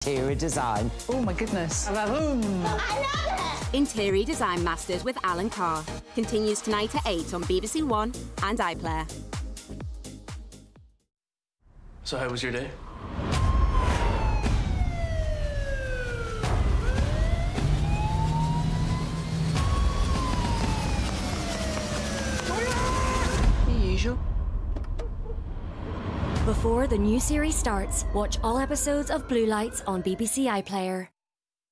Interior design. Oh my goodness. I love it! Interior Design Masters with Alan Carr continues tonight at 8 on BBC One and iPlayer. So how was your day? The usual. Before the new series starts, watch all episodes of Blue Lights on BBC iPlayer.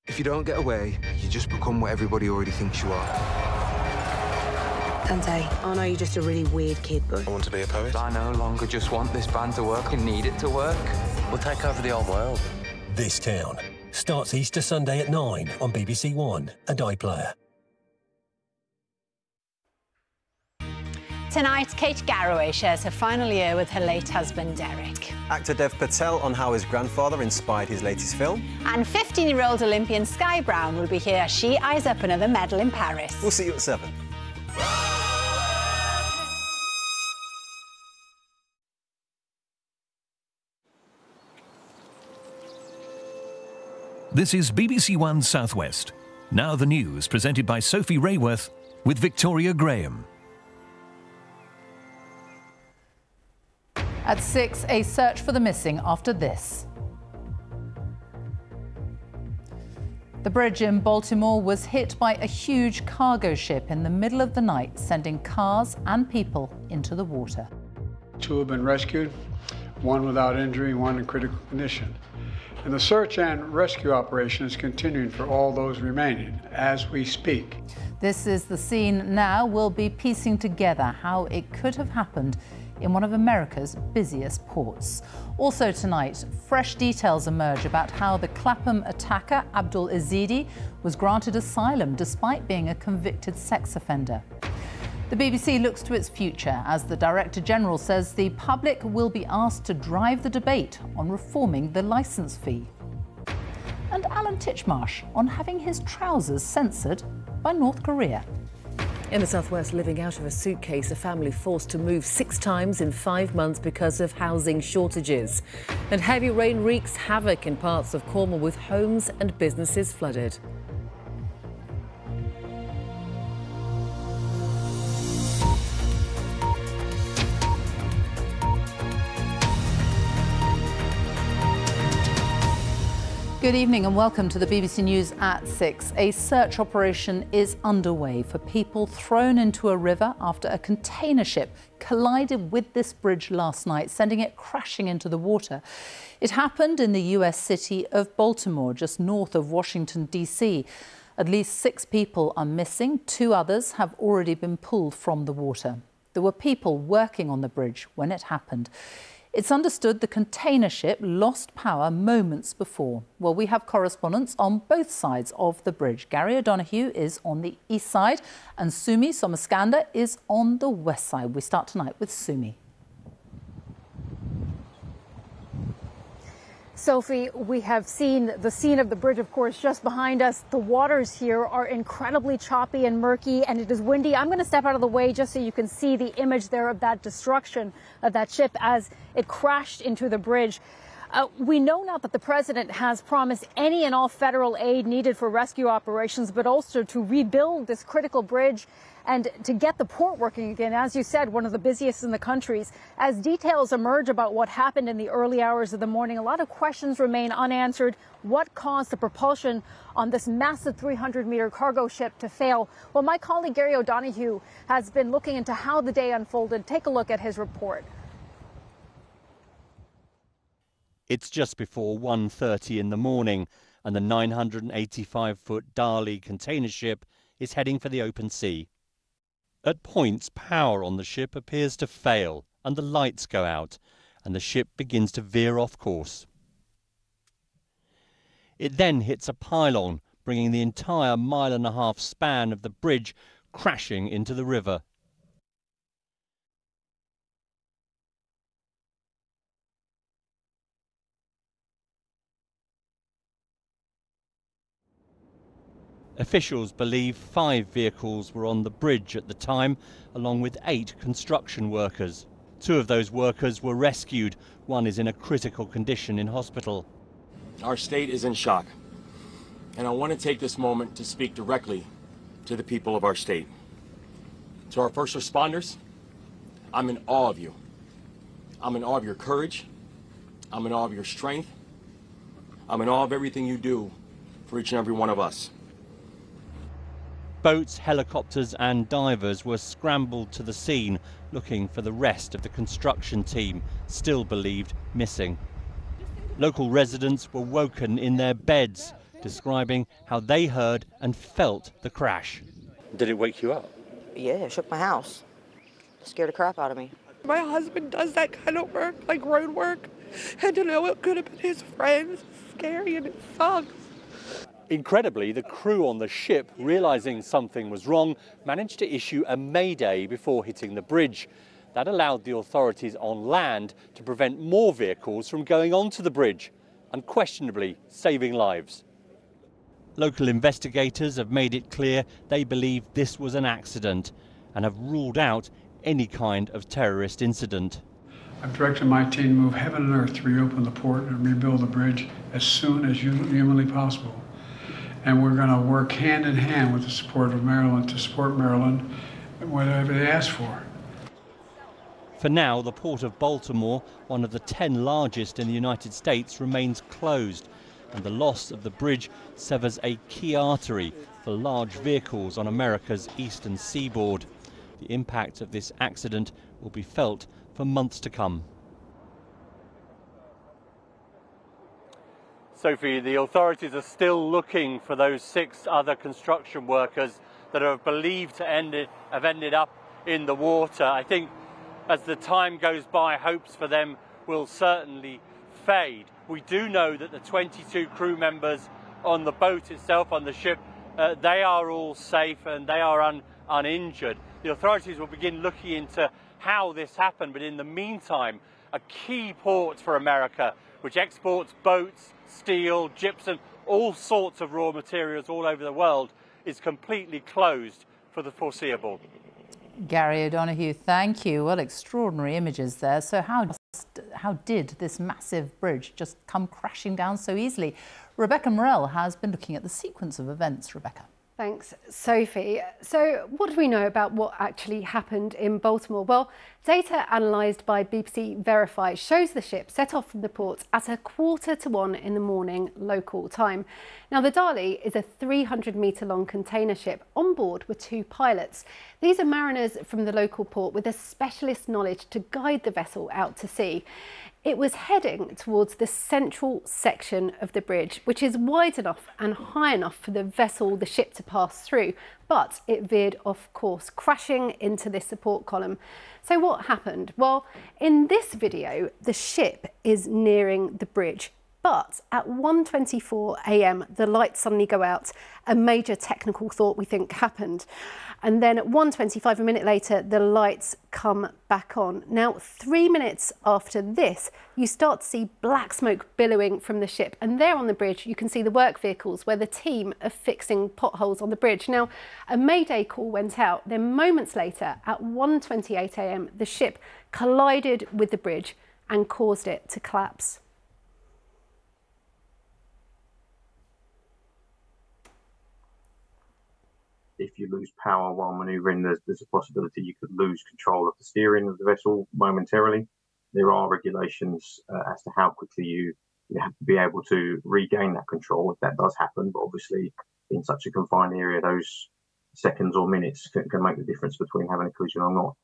If you don't get away, you just become what everybody already thinks you are. Dante, I know you're just a really weird kid, but... I want to be a poet. I no longer just want this band to work and need it to work. We'll take over the old world. This Town starts Easter Sunday at 9 on BBC One and iPlayer. Tonight, Kate Garraway shares her final year with her late husband, Derek. Actor Dev Patel on how his grandfather inspired his latest film. And 15-year-old Olympian Sky Brown will be here as she eyes up another medal in Paris. We'll see you at 7. This is BBC One South West. Now the news presented by Sophie Raworth with Victoria Graham. At 6, a search for the missing after this. The bridge in Baltimore was hit by a huge cargo ship in the middle of the night, sending cars and people into the water. 2 have been rescued, 1 without injury, 1 in critical condition. And the search and rescue operation is continuing for all those remaining as we speak. This is the scene now. We'll be piecing together how it could have happened in one of America's busiest ports. Also tonight, fresh details emerge about how the Clapham attacker, Abdul Ezidi, was granted asylum despite being a convicted sex offender. The BBC looks to its future as the Director General says the public will be asked to drive the debate on reforming the licence fee. And Alan Titchmarsh on having his trousers censored by North Korea. In the southwest, living out of a suitcase, a family forced to move 6 times in 5 months because of housing shortages. And heavy rain wreaks havoc in parts of Cornwall with homes and businesses flooded. Good evening and welcome to the BBC News at 6. A search operation is underway for people thrown into a river after a container ship collided with this bridge last night, sending it crashing into the water. It happened in the US city of Baltimore, just north of Washington, D.C. At least 6 people are missing. 2 others have already been pulled from the water. There were people working on the bridge when it happened. It's understood the container ship lost power moments before. Well, we have correspondents on both sides of the bridge. Gary O'Donoghue is on the east side and Sumi Somaskanda is on the west side. We start tonight with Sumi. Sophie, we have seen the scene of the bridge, of course, just behind us. The waters here are incredibly choppy and murky, and it is windy. I'm going to step out of the way just so you can see the image there of that destruction of that ship as it crashed into the bridge. We know now that the president has promised any and all federal aid needed for rescue operations, but also to rebuild this critical bridge and to get the port working again. As you said, one of the busiest in the countries. As details emerge about what happened in the early hours of the morning, a lot of questions remain unanswered. What caused the propulsion on this massive 300-meter cargo ship to fail? Well, my colleague Gary O'Donoghue has been looking into how the day unfolded. Take a look at his report. It's just before 1:30 in the morning and the 985-foot Dali container ship is heading for the open sea. At points, power on the ship appears to fail and the lights go out and the ship begins to veer off course. It then hits a pylon, bringing the entire 1.5 mile span of the bridge crashing into the river. Officials believe 5 vehicles were on the bridge at the time, along with 8 construction workers. 2 of those workers were rescued. 1 is in a critical condition in hospital. Our state is in shock. And I want to take this moment to speak directly to the people of our state. To our first responders, I'm in awe of you. I'm in awe of your courage. I'm in awe of your strength. I'm in awe of everything you do for each and every one of us. Boats, helicopters and divers were scrambled to the scene looking for the rest of the construction team, still believed missing. Local residents were woken in their beds, describing how they heard and felt the crash. Did it wake you up? Yeah, it shook my house. Scared the crap out of me. My husband does that kind of work, like road work, and to know it could have been his friends, scary and it sucks. Incredibly, the crew on the ship, realising something was wrong, managed to issue a mayday before hitting the bridge. That allowed the authorities on land to prevent more vehicles from going onto the bridge, unquestionably saving lives. Local investigators have made it clear they believe this was an accident and have ruled out any kind of terrorist incident. I've directed my team to move heaven and earth to reopen the port and rebuild the bridge as soon as humanly possible. And we're going to work hand in hand with the support of Maryland to support Maryland whatever they ask for. For now, the port of Baltimore, one of the 10 largest in the United States, remains closed, and the loss of the bridge severs a key artery for large vehicles on America's eastern seaboard. The impact of this accident will be felt for months to come. Sophie, the authorities are still looking for those 6 other construction workers that are believed to have ended up in the water. I think as the time goes by, hopes for them will certainly fade. We do know that the 22 crew members on the boat itself, on the ship, they are all safe and they are uninjured. The authorities will begin looking into how this happened, but in the meantime, a key port for America, which exports boats, steel, gypsum, all sorts of raw materials all over the world, is completely closed for the foreseeable. Gary O'Donoghue, thank you. Well, extraordinary images there. So how did this massive bridge just come crashing down so easily? Rebecca Morell has been looking at the sequence of events. Rebecca. Thanks, Sophie. So what do we know about what actually happened in Baltimore? Well, data analysed by BBC Verify shows the ship set off from the port at 1:45 in the morning local time. Now, the Dali is a 300-metre-long container ship. On board were 2 pilots. These are mariners from the local port with a specialist knowledge to guide the vessel out to sea. It was heading towards the central section of the bridge, which is wide enough and high enough for the ship to pass through, but it veered off course, crashing into this support column. So what happened? Well, in this video, the ship is nearing the bridge, but at 1:24 a.m, the lights suddenly go out. A major technical fault, we think, happened. And then at 1:25, a minute later, the lights come back on. Now, 3 minutes after this, you start to see black smoke billowing from the ship. And there on the bridge, you can see the work vehicles where the team are fixing potholes on the bridge. Now, a mayday call went out. Then moments later, at 1:28 a.m, the ship collided with the bridge and caused it to collapse. If you lose power while manoeuvring, there's a possibility you could lose control of the steering of the vessel momentarily. There are regulations as to how quickly you have to be able to regain that control if that does happen. But obviously, in such a confined area, those seconds or minutes can make the difference between having a collision or not.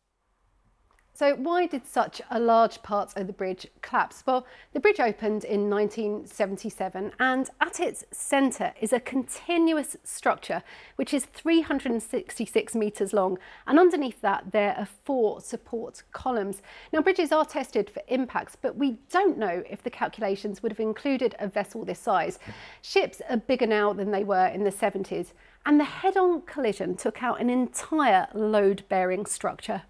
So why did such a large part of the bridge collapse? Well, the bridge opened in 1977 and at its centre is a continuous structure which is 366 metres long, and underneath that there are 4 support columns. Now, bridges are tested for impacts, but we don't know if the calculations would have included a vessel this size. Ships are bigger now than they were in the 70s, and the head-on collision took out an entire load-bearing structure.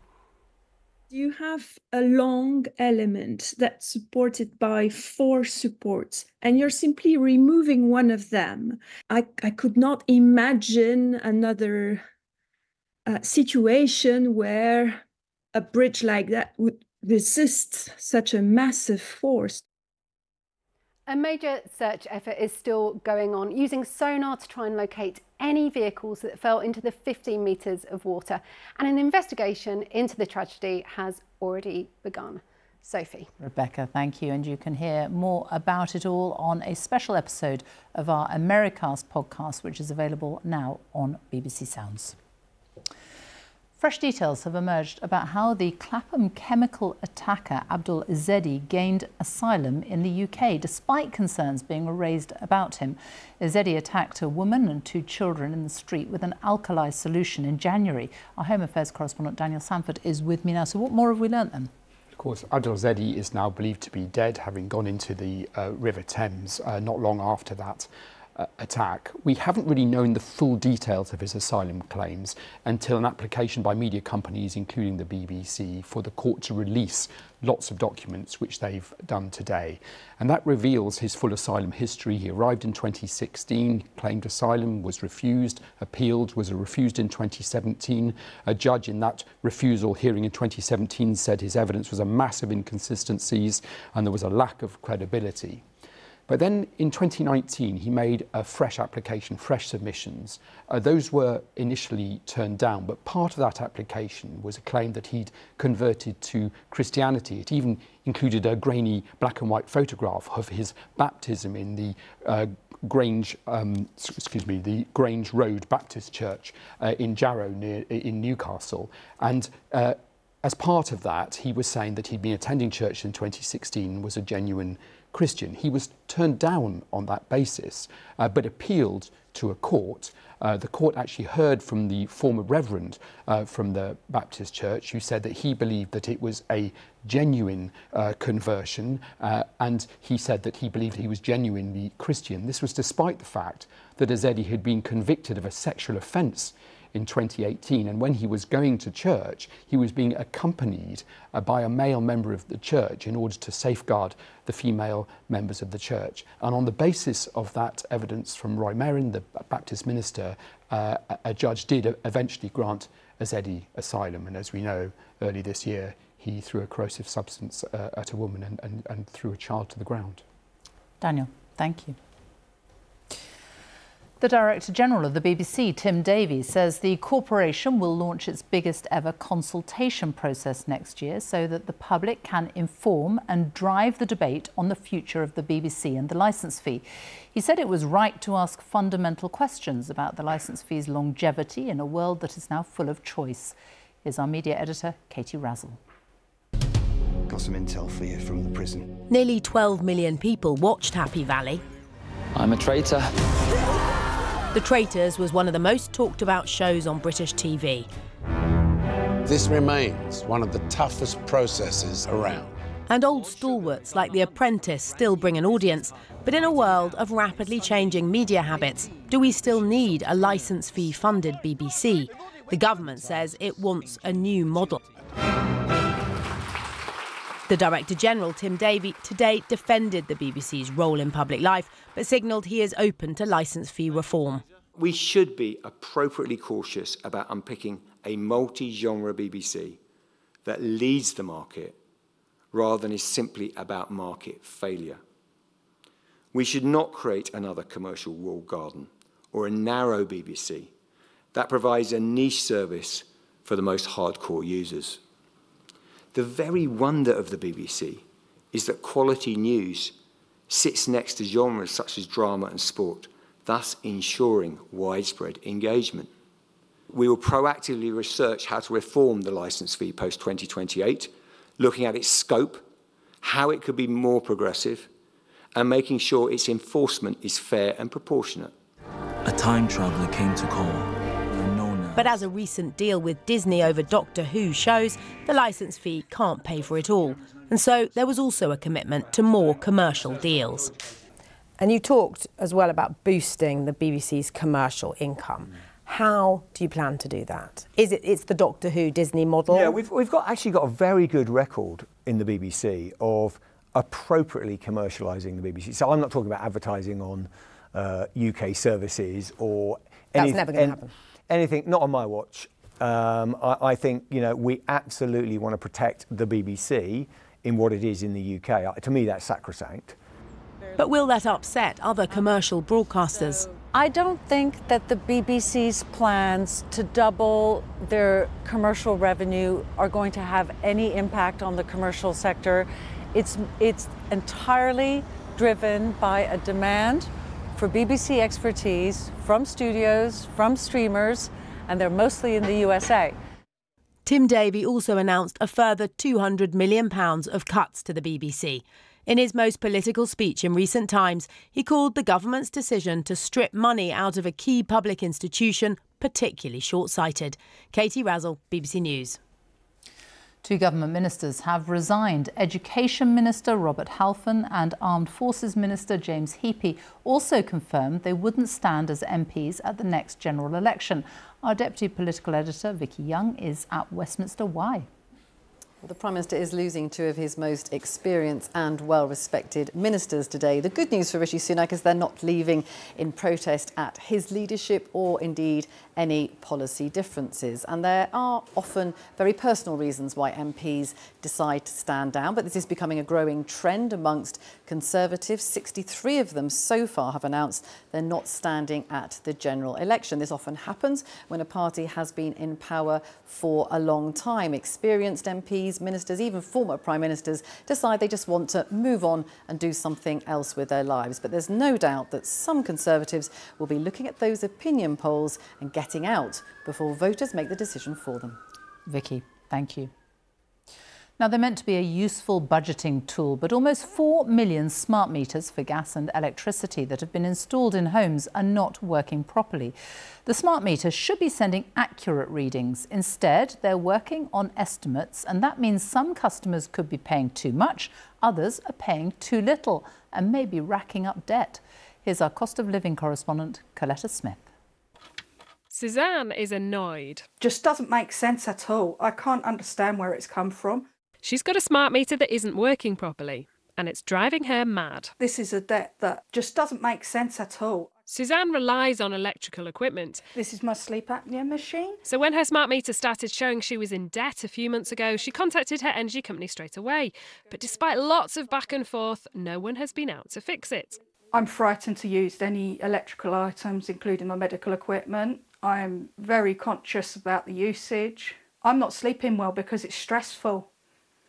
You have a long element that's supported by 4 supports, and you're simply removing one of them. I could not imagine another situation where a bridge like that would resist such a massive force. A major search effort is still going on, using sonar to try and locate any vehicles that fell into the 15 metres of water. And an investigation into the tragedy has already begun. Sophie. Rebecca, thank you. And you can hear more about it all on a special episode of our Americast podcast, which is available now on BBC Sounds. Fresh details have emerged about how the Clapham chemical attacker Abdul Ezedi gained asylum in the UK, despite concerns being raised about him. Ezedi attacked a woman and 2 children in the street with an alkali solution in January. Our Home Affairs correspondent Daniel Sanford is with me now. So what more have we learnt then? Of course, Abdul Ezedi is now believed to be dead, having gone into the River Thames not long after that attack. We haven't really known the full details of his asylum claims until an application by media companies, including the BBC, for the court to release lots of documents, which they've done today. And that reveals his full asylum history. He arrived in 2016, claimed asylum, was refused, appealed, was refused in 2017. A judge in that refusal hearing in 2017 said his evidence was a massive inconsistencies and there was a lack of credibility. But then in 2019, he made a fresh application, fresh submissions. Those were initially turned down, but part of that application was a claim that he'd converted to Christianity. It even included a grainy black and white photograph of his baptism in the Grange Road Baptist Church in Jarrow, in Newcastle. And as part of that, he was saying that he'd been attending church in 2016, was a genuine Christian. He was turned down on that basis, but appealed to a court. The court actually heard from the former reverend from the Baptist Church, who said that he believed that it was a genuine conversion, and he said that he believed he was genuinely Christian. This was despite the fact that Ezedi had been convicted of a sexual offence in 2018, and when he was going to church, he was being accompanied by a male member of the church in order to safeguard the female members of the church. And on the basis of that evidence from Roy Merrin, the Baptist minister, a judge did eventually grant Ezedi asylum. And as we know, early this year, he threw a corrosive substance at a woman and threw a child to the ground. Daniel, thank you. The Director General of the BBC, Tim Davies, says the corporation will launch its biggest ever consultation process next year so that the public can inform and drive the debate on the future of the BBC and the licence fee. He said it was right to ask fundamental questions about the licence fee's longevity in a world that is now full of choice. Here's our media editor, Katie Razzle. Got some intel for you from the prison. Nearly 12 million people watched Happy Valley. I'm a traitor. The Traitors was one of the most talked about shows on British TV. This remains one of the toughest processes around. And old stalwarts like The Apprentice still bring an audience, but in a world of rapidly changing media habits, do we still need a licence fee funded BBC? The government says it wants a new model. The Director General, Tim Davies, today defended the BBC's role in public life, but signalled he is open to licence fee reform. We should be appropriately cautious about unpicking a multi-genre BBC that leads the market rather than is simply about market failure. We should not create another commercial walled garden or a narrow BBC that provides a niche service for the most hardcore users. The very wonder of the BBC is that quality news sits next to genres such as drama and sport, thus ensuring widespread engagement. We will proactively research how to reform the licence fee post-2028, looking at its scope, how it could be more progressive, and making sure its enforcement is fair and proportionate. A time traveller came to call. But as a recent deal with Disney over Doctor Who shows, the licence fee can't pay for it all. And so there was also a commitment to more commercial deals. And you talked as well about boosting the BBC's commercial income. How do you plan to do that? It's the Doctor Who Disney model? Yeah, we've actually got a very good record in the BBC of appropriately commercialising the BBC. So I'm not talking about advertising on UK services or anything. That's never going to happen. Anything, not on my watch. I think, we absolutely want to protect the BBC in what it is in the UK. To me, that's sacrosanct. But will that upset other commercial broadcasters? I don't think that the BBC's plans to double their commercial revenue are going to have any impact on the commercial sector. It's entirely driven by a demand for BBC expertise from studios, from streamers, and they're mostly in the USA. Tim Davie also announced a further £200 million of cuts to the BBC. In his most political speech in recent times, he called the government's decision to strip money out of a key public institution particularly short-sighted. Katie Razzle, BBC News. 2 government ministers have resigned. Education Minister Robert Halfon and Armed Forces Minister James Heappey also confirmed they wouldn't stand as MPs at the next general election. Our Deputy Political Editor, Vicky Young, is at Westminster. Why? The Prime Minister is losing 2 of his most experienced and well-respected ministers today. The good news for Rishi Sunak is they're not leaving in protest at his leadership or indeed any policy differences. And there are often very personal reasons why MPs decide to stand down, but this is becoming a growing trend amongst Conservatives. 63 of them so far have announced they're not standing at the general election. This often happens when a party has been in power for a long time. Experienced MPs, ministers, even former prime ministers decide they just want to move on and do something else with their lives. But there's no doubt that some Conservatives will be looking at those opinion polls and getting out before voters make the decision for them. Vicky, thank you. Now, they're meant to be a useful budgeting tool, but almost 4 million smart meters for gas and electricity that have been installed in homes are not working properly. The smart meters should be sending accurate readings. Instead, they're working on estimates, and that means some customers could be paying too much, others are paying too little and maybe racking up debt. Here's our cost of living correspondent, Coletta Smith. Suzanne is annoyed. Just doesn't make sense at all. I can't understand where it's come from. She's got a smart meter that isn't working properly, and it's driving her mad. This is a debt that just doesn't make sense at all. Suzanne relies on electrical equipment. This is my sleep apnea machine. So when her smart meter started showing she was in debt a few months ago, she contacted her energy company straight away. But despite lots of back and forth, no one has been out to fix it. I'm frightened to use any electrical items, including my medical equipment. I'm very conscious about the usage. I'm not sleeping well because it's stressful.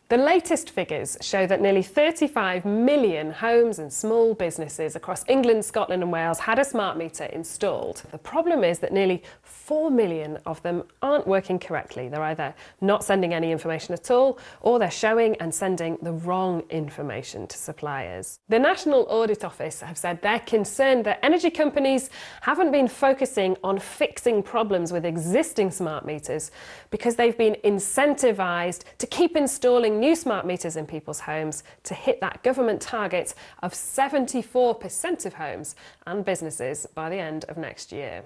The latest figures show that nearly 35 million homes and small businesses across England, Scotland and Wales had a smart meter installed. The problem is that nearly 4 million of them aren't working correctly. They're either not sending any information at all, or they're showing and sending the wrong information to suppliers. The National Audit Office have said they're concerned that energy companies haven't been focusing on fixing problems with existing smart meters because they've been incentivised to keep installing new smart meters in people's homes to hit that government target of 74% of homes and businesses by the end of next year.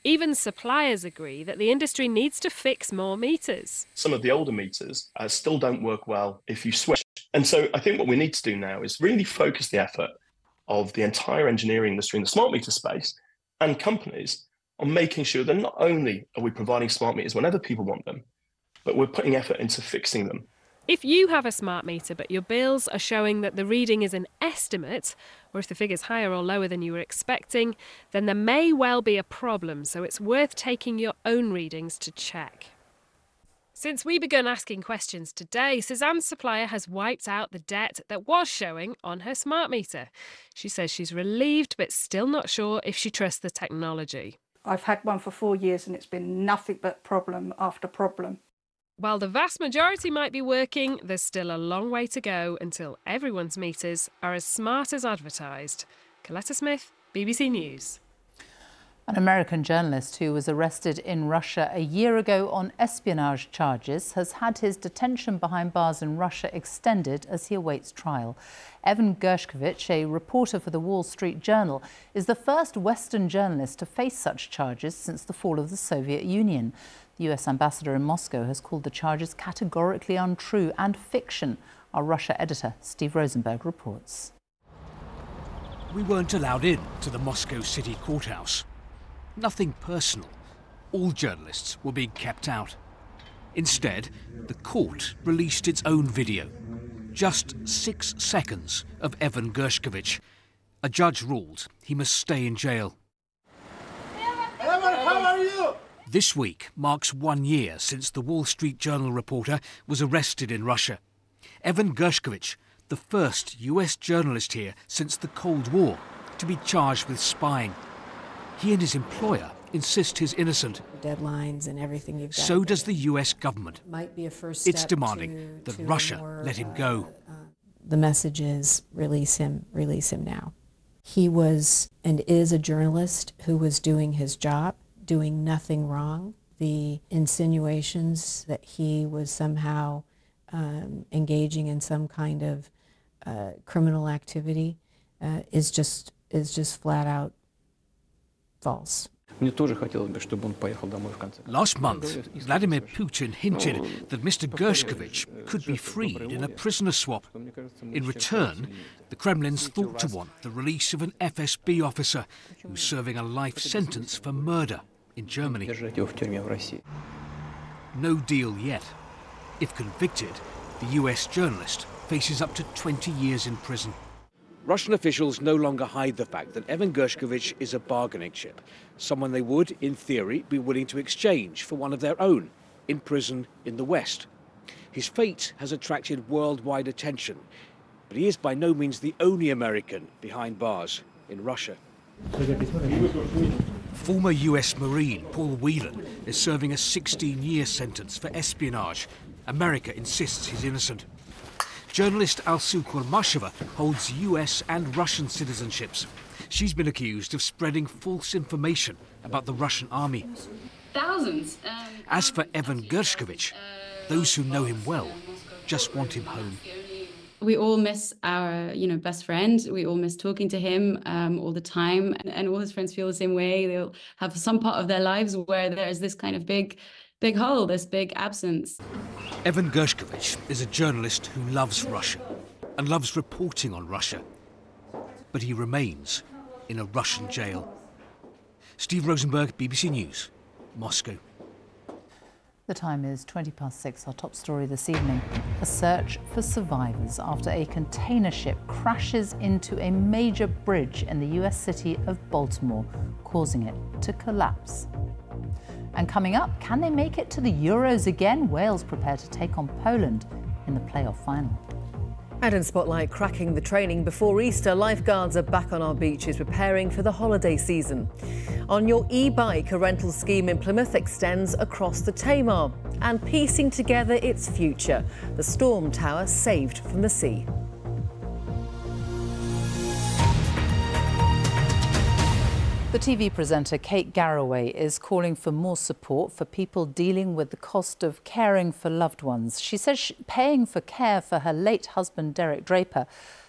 Even suppliers agree that the industry needs to fix more meters. Some of the older meters still don't work well if you switch. And so I think what we need to do now is really focus the effort of the entire engineering industry in the smart meter space and companies on making sure that not only are we providing smart meters whenever people want them, but we're putting effort into fixing them. If you have a smart meter but your bills are showing that the reading is an estimate, or if the figure's higher or lower than you were expecting, then there may well be a problem, so it's worth taking your own readings to check. Since we began asking questions today, Suzanne's supplier has wiped out the debt that was showing on her smart meter. She says she's relieved but still not sure if she trusts the technology. I've had one for 4 years and it's been nothing but problem after problem. While the vast majority might be working, there's still a long way to go until everyone's meters are as smart as advertised. Coletta Smith, BBC News. An American journalist who was arrested in Russia a year ago on espionage charges has had his detention behind bars in Russia extended as he awaits trial. Evan Gershkovich, a reporter for the Wall Street Journal, is the first Western journalist to face such charges since the fall of the Soviet Union. The US ambassador in Moscow has called the charges categorically untrue and fiction. Our Russia editor, Steve Rosenberg, reports. We weren't allowed in to the Moscow city courthouse. Nothing personal. All journalists were being kept out. Instead, the court released its own video. Just 6 seconds of Evan Gershkovich A judge ruled he must stay in jail. Evan, how are you? This week marks 1 year since the Wall Street Journal reporter was arrested in Russia. Evan Gershkovich, the first US journalist here since the Cold War to be charged with spying. He and his employer insist he's innocent. Deadlines and everything you've got. So does the US government. Might be a first It's step demanding that Russia let him go. The message is release him now. He was and is a journalist who was doing his job, doing nothing wrong. The insinuations that he was somehow engaging in some kind of criminal activity is just flat out false. Last month, Vladimir Putin hinted that Mr. Gershkovich could be freed in a prisoner swap. In return, the Kremlin's thought to want the release of an FSB officer who's serving a life sentence for murder in Germany. No deal yet. If convicted, the US journalist faces up to 20 years in prison. Russian officials no longer hide the fact that Evan Gershkovich is a bargaining chip, someone they would, in theory, be willing to exchange for one of their own, in prison in the West. His fate has attracted worldwide attention, but he is by no means the only American behind bars in Russia. Former US Marine Paul Whelan is serving a 16-year sentence for espionage. America insists he's innocent. Journalist Alsu Kurmasheva holds US and Russian citizenships. She's been accused of spreading false information about the Russian army. Thousands. As for Evan Gershkovich, those who know him well just want him home. We all miss our, best friend. We all miss talking to him all the time, and all his friends feel the same way. They'll have some part of their lives where there's this kind of big hole, this big absence. Evan Gershkovich is a journalist who loves Russia and loves reporting on Russia. But he remains in a Russian jail. Steve Rosenberg, BBC News, Moscow. The time is 6:20. Our top story this evening. A search for survivors after a container ship crashes into a major bridge in the US city of Baltimore, causing it to collapse. And coming up, can they make it to the Euros again? Wales prepare to take on Poland in the playoff final. And in Spotlight, cracking the training before Easter, lifeguards are back on our beaches preparing for the holiday season. On your e-bike, a rental scheme in Plymouth extends across the Tamar. And piecing together its future, the Storm Tower saved from the sea. The TV presenter Kate Garraway is calling for more support for people dealing with the cost of caring for loved ones. She says paying for care for her late husband, Derek Draper,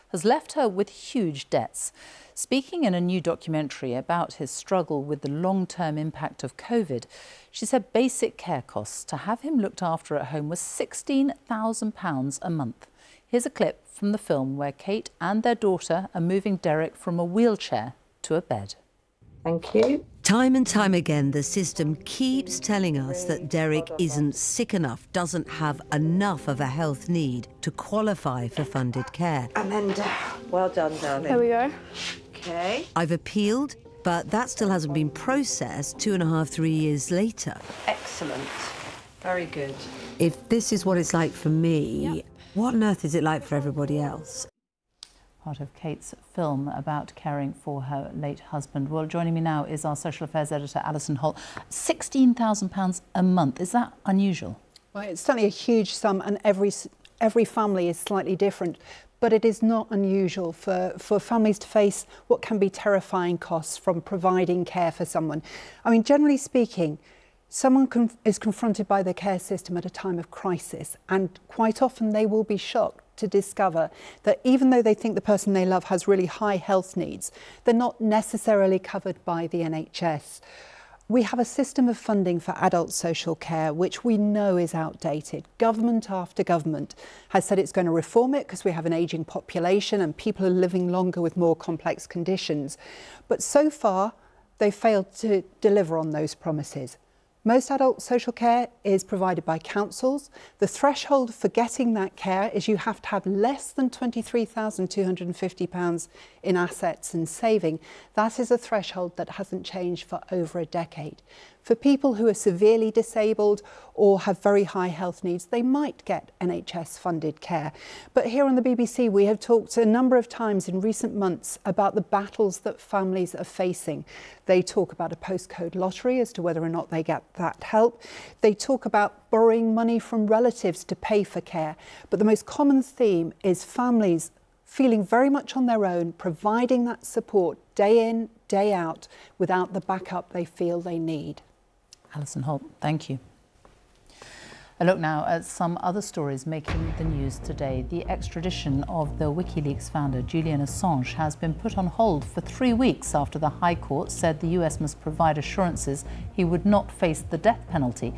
has left her with huge debts. Speaking in a new documentary about his struggle with the long-term impact of COVID, she said basic care costs to have him looked after at home was £16,000 a month. Here's a clip from the film where Kate and their daughter are moving Derek from a wheelchair to a bed. Thank you. Time and time again, the system keeps telling us that Derek isn't sick enough, doesn't have enough of a health need to qualify for funded care. Amanda, well done, darling. There we go. Okay. I've appealed, but that still hasn't been processed 2.5, 3 years later. Excellent. Very good. If this is what it's like for me, what on earth is it like for everybody else? Part of Kate's film about caring for her late husband. Well, joining me now is our social affairs editor, Alison Holt. £16,000 a month, is that unusual? Well, it's certainly a huge sum, and every family is slightly different. But it is not unusual for families to face what can be terrifying costs from providing care for someone. I mean, generally speaking, someone is confronted by the care system at a time of crisis, and quite often they will be shocked to discover that even though they think the person they love has really high health needs, they're not necessarily covered by the NHS. We have a system of funding for adult social care which we know is outdated. Government after government has said it's going to reform it because we have an ageing population and people are living longer with more complex conditions. But so far, they failed to deliver on those promises. Most adult social care is provided by councils. The threshold for getting that care is you have to have less than £23,250 in assets and saving. That is a threshold that hasn't changed for over a decade. For people who are severely disabled or have very high health needs, they might get NHS funded care. But here on the BBC, we have talked a number of times in recent months about the battles that families are facing. They talk about a postcode lottery as to whether or not they get that help. They talk about borrowing money from relatives to pay for care. But the most common theme is families feeling very much on their own, providing that support day in, day out, without the backup they feel they need. Alison Holt, thank you. A look now at some other stories making the news today. The extradition of the WikiLeaks founder Julian Assange has been put on hold for 3 weeks after the High Court said the US must provide assurances he would not face the death penalty.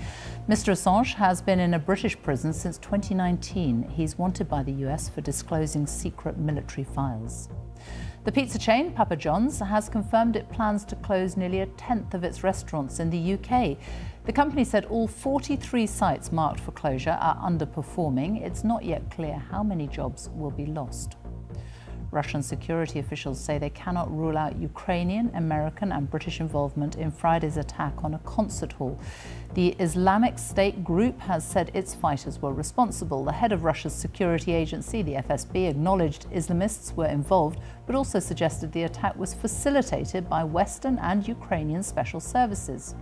Mr. Assange has been in a British prison since 2019. He's wanted by the US for disclosing secret military files. The pizza chain Papa John's has confirmed it plans to close nearly a tenth of its restaurants in the UK. The company said all 43 sites marked for closure are underperforming. It's not yet clear how many jobs will be lost. Russian security officials say they cannot rule out Ukrainian, American and British involvement in Friday's attack on a concert hall. The Islamic State group has said its fighters were responsible. The head of Russia's security agency, the FSB, acknowledged Islamists were involved, but also suggested the attack was facilitated by Western and Ukrainian special services.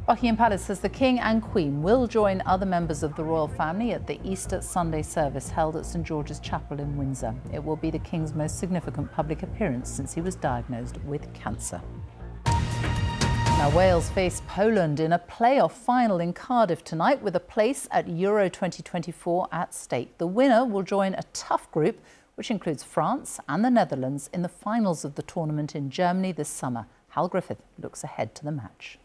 Buckingham Palace says the King and Queen will join other members of the royal family at the Easter Sunday service held at St George's Chapel in Windsor. It will be the King's most significant public appearance since he was diagnosed with cancer. Now, Wales face Poland in a playoff final in Cardiff tonight with a place at Euro 2024 at stake. The winner will join a tough group, which includes France and the Netherlands, in the finals of the tournament in Germany this summer. Hal Griffith looks ahead to the match.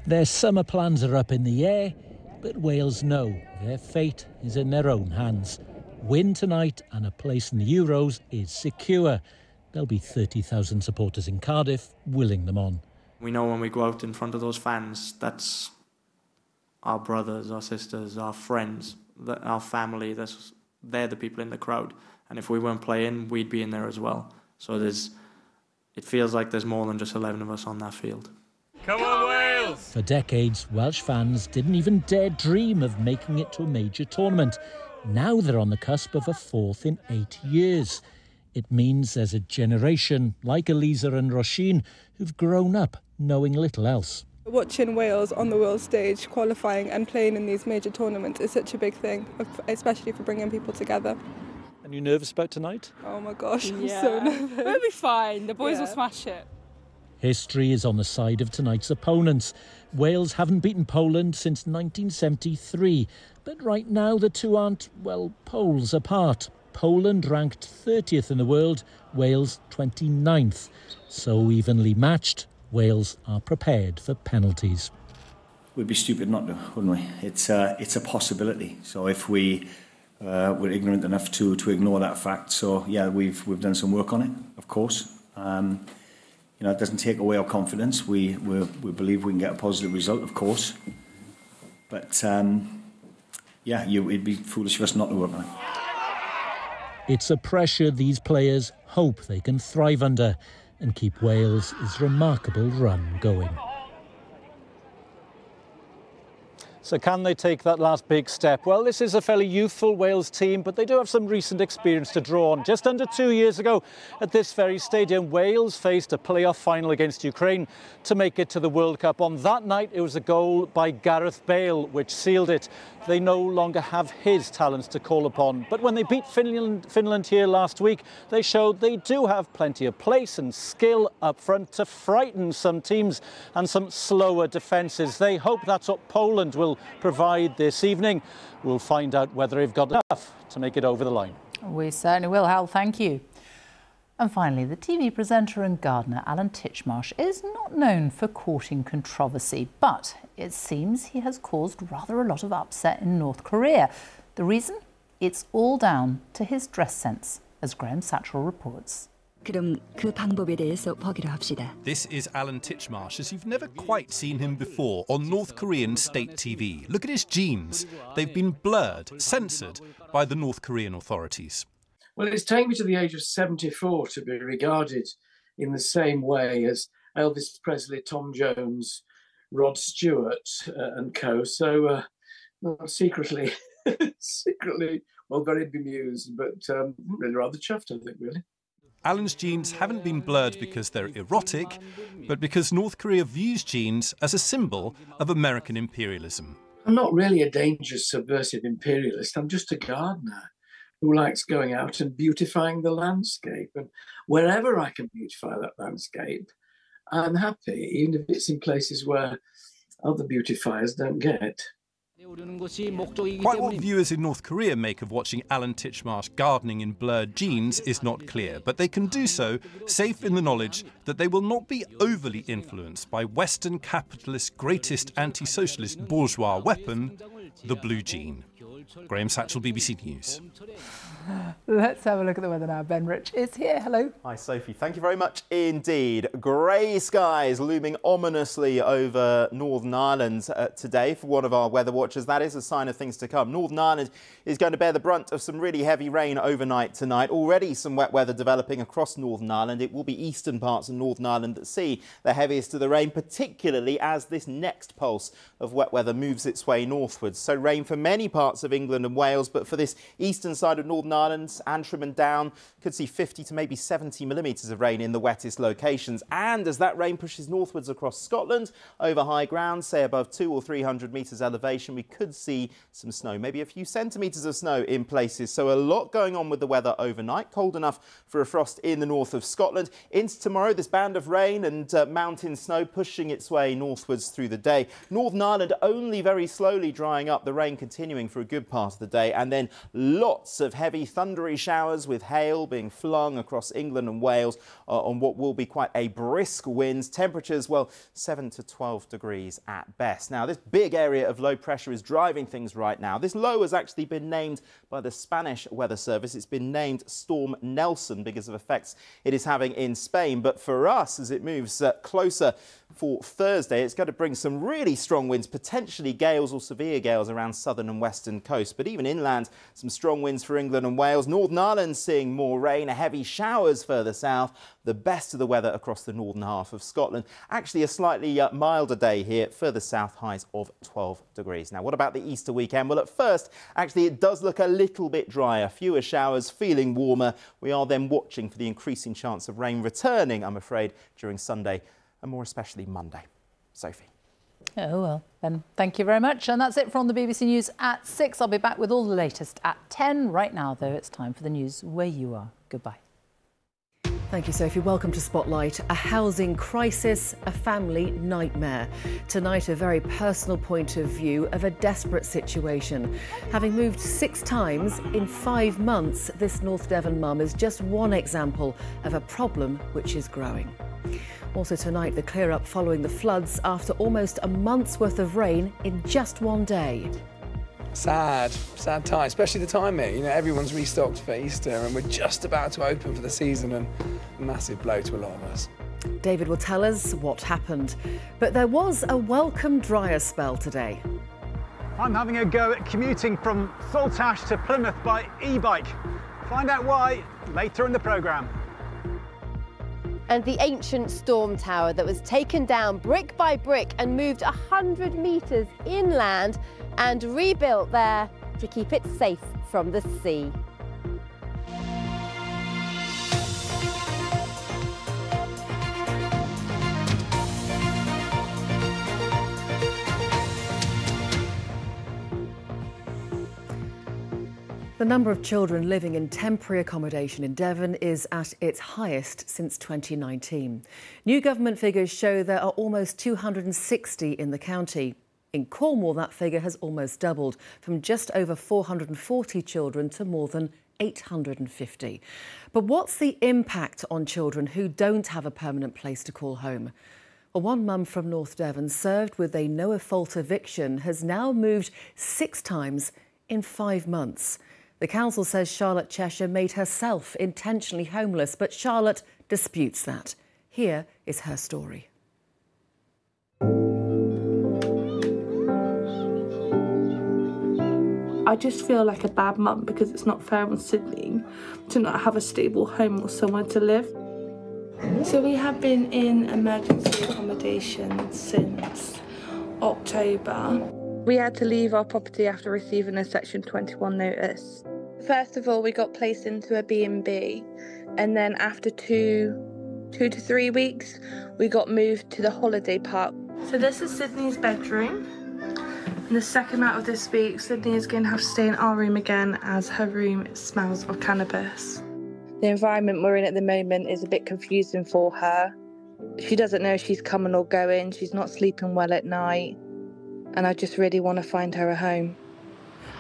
Their summer plans are up in the air, but Wales know their fate is in their own hands. Win tonight and a place in the Euros is secure. There'll be 30,000 supporters in Cardiff willing them on. We know when we go out in front of those fans, that's our brothers, our sisters, our friends, our family. They're the people in the crowd. And if we weren't playing, we'd be in there as well. So it feels like there's more than just 11 of us on that field. Come on, Wales! For decades, Welsh fans didn't even dare dream of making it to a major tournament. Now they're on the cusp of a fourth in 8 years. It means there's a generation like Elisa and Roisin who've grown up knowing little else. Watching Wales on the world stage, qualifying and playing in these major tournaments is such a big thing, especially for bringing people together. And you nervous about tonight? Oh my gosh, I'm so nervous. We'll be fine, the boys will smash it. History is on the side of tonight's opponents. Wales haven't beaten Poland since 1973, but right now the two aren't, well, poles apart. Poland ranked 30th in the world, Wales 29th. So evenly matched, Wales are prepared for penalties. We'd be stupid not to, wouldn't we? It's a possibility. So if we were ignorant enough to ignore that fact, so yeah, we've done some work on it, of course. You know, it doesn't take away our confidence. We believe we can get a positive result, of course. But yeah, it'd be foolish for us not to work on it. It's a pressure these players hope they can thrive under and keep Wales' remarkable run going. So can they take that last big step? Well, this is a fairly youthful Wales team, but they do have some recent experience to draw on. Just under 2 years ago, at this very stadium, Wales faced a playoff final against Ukraine to make it to the World Cup. On that night, it was a goal by Gareth Bale, which sealed it. They no longer have his talents to call upon. But when they beat Finland here last week, they showed they do have plenty of pace and skill up front to frighten some teams and some slower defences. They hope that's what Poland will provide this evening. We'll find out whether they've got enough to make it over the line. We certainly will, Hal. Thank you. And finally, the TV presenter and gardener Alan Titchmarsh is not known for courting controversy, but it seems he has caused rather a lot of upset in North Korea. The reason? It's all down to his dress sense, as Graham Satchell reports. 그럼 그 방법에 대해서 보기로 합시다. This is Alan Titchmarsh, as you've never quite seen him before on North Korean state TV. Look at his genes. They've been blurred, censored by the North Korean authorities. Well, it's taken me to the age of 74 to be regarded in the same way as Elvis Presley, Tom Jones, Rod Stewart and co. So secretly, well, very bemused, but really rather chuffed, I think, really. Alan's genes haven't been blurred because they're erotic, but because North Korea views genes as a symbol of American imperialism. I'm not really a dangerous, subversive imperialist. I'm just a gardener who likes going out and beautifying the landscape. And wherever I can beautify that landscape, I'm happy, even if it's in places where other beautifiers don't get. Quite what viewers in North Korea make of watching Alan Titchmarsh gardening in blurred jeans is not clear, but they can do so safe in the knowledge that they will not be overly influenced by Western capitalist's greatest anti-socialist bourgeois weapon, the blue jean. Graham Satchell, BBC News. Let's have a look at the weather now. Ben Rich is here. Hello. Hi, Sophie. Thank you very much indeed. Grey skies looming ominously over Northern Ireland today for one of our weather watchers. That is a sign of things to come. Northern Ireland is going to bear the brunt of some really heavy rain overnight tonight. Already some wet weather developing across Northern Ireland. It will be eastern parts of Northern Ireland that see the heaviest of the rain, particularly as this next pulse of wet weather moves its way northwards. So rain for many parts of England and Wales, but for this eastern side of Northern Ireland, Antrim and down, could see 50 to maybe 70 millimetres of rain in the wettest locations. And as that rain pushes northwards across Scotland, over high ground, say above 200 or 300 metres elevation, we could see some snow, maybe a few centimetres of snow in places. So a lot going on with the weather overnight, cold enough for a frost in the north of Scotland. Into tomorrow, this band of rain and mountain snow pushing its way northwards through the day. Northern Ireland only very slowly drying up, the rain continuing for a good part of the day, and then lots of heavy thundery showers with hail being flung across England and Wales on what will be quite a brisk winds. Temperatures, well, 7 to 12 degrees at best. Now, this big area of low pressure is driving things right now. This low has actually been named by the Spanish Weather Service. It's been named Storm Nelson because of effects it is having in Spain. But for us, as it moves closer for Thursday, it's going to bring some really strong winds, potentially gales or severe gales around southern and western coast. But even inland, some strong winds for England and Wales. Northern Ireland seeing more rain, heavy showers further south. The best of the weather across the northern half of Scotland. Actually, a slightly milder day here, further south, highs of 12 degrees. Now, what about the Easter weekend? Well, at first, actually, it does look a little bit drier. Fewer showers, feeling warmer. We are then watching for the increasing chance of rain returning, I'm afraid, during Sunday and more especially Monday. Sophie. Oh, well, Ben, thank you very much. And that's it from the BBC News at 6. I'll be back with all the latest at 10. Right now, though, it's time for the news where you are. Goodbye. Thank you, Sophie. Welcome to Spotlight. A housing crisis, a family nightmare. Tonight, a very personal point of view of a desperate situation. Having moved 6 times in 5 months, this North Devon mum is just one example of a problem which is growing. Also tonight, the clear-up following the floods after almost a month's worth of rain in just one day. Sad time, especially the timing. You know, everyone's restocked for Easter and we're just about to open for the season, and a massive blow to a lot of us. David will tell us what happened. But there was a welcome drier spell today. I'm having a go at commuting from Saltash to Plymouth by e-bike. Find out why later in the programme. And the ancient storm tower that was taken down brick by brick and moved 100 metres inland and rebuilt there to keep it safe from the sea. The number of children living in temporary accommodation in Devon is at its highest since 2019. New government figures show there are almost 260 in the county. In Cornwall, that figure has almost doubled, from just over 440 children to more than 850. But what's the impact on children who don't have a permanent place to call home? Well, one mum from North Devon, served with a no-fault eviction, has now moved 6 times in 5 months. The council says Charlotte Cheshire made herself intentionally homeless, but Charlotte disputes that. Here is her story. I just feel like a bad mum because it's not fair on Sydney to not have a stable home or somewhere to live. So we have been in emergency accommodation since October. We had to leave our property after receiving a Section 21 notice. First of all, we got placed into a B&B, and then after two to 3 weeks, we got moved to the holiday park. So this is Sydney's bedroom. And the second out of this week, Sydney is going to have to stay in our room again as her room smells of cannabis. The environment we're in at the moment is a bit confusing for her. She doesn't know if she's coming or going, she's not sleeping well at night, and I just really want to find her a home.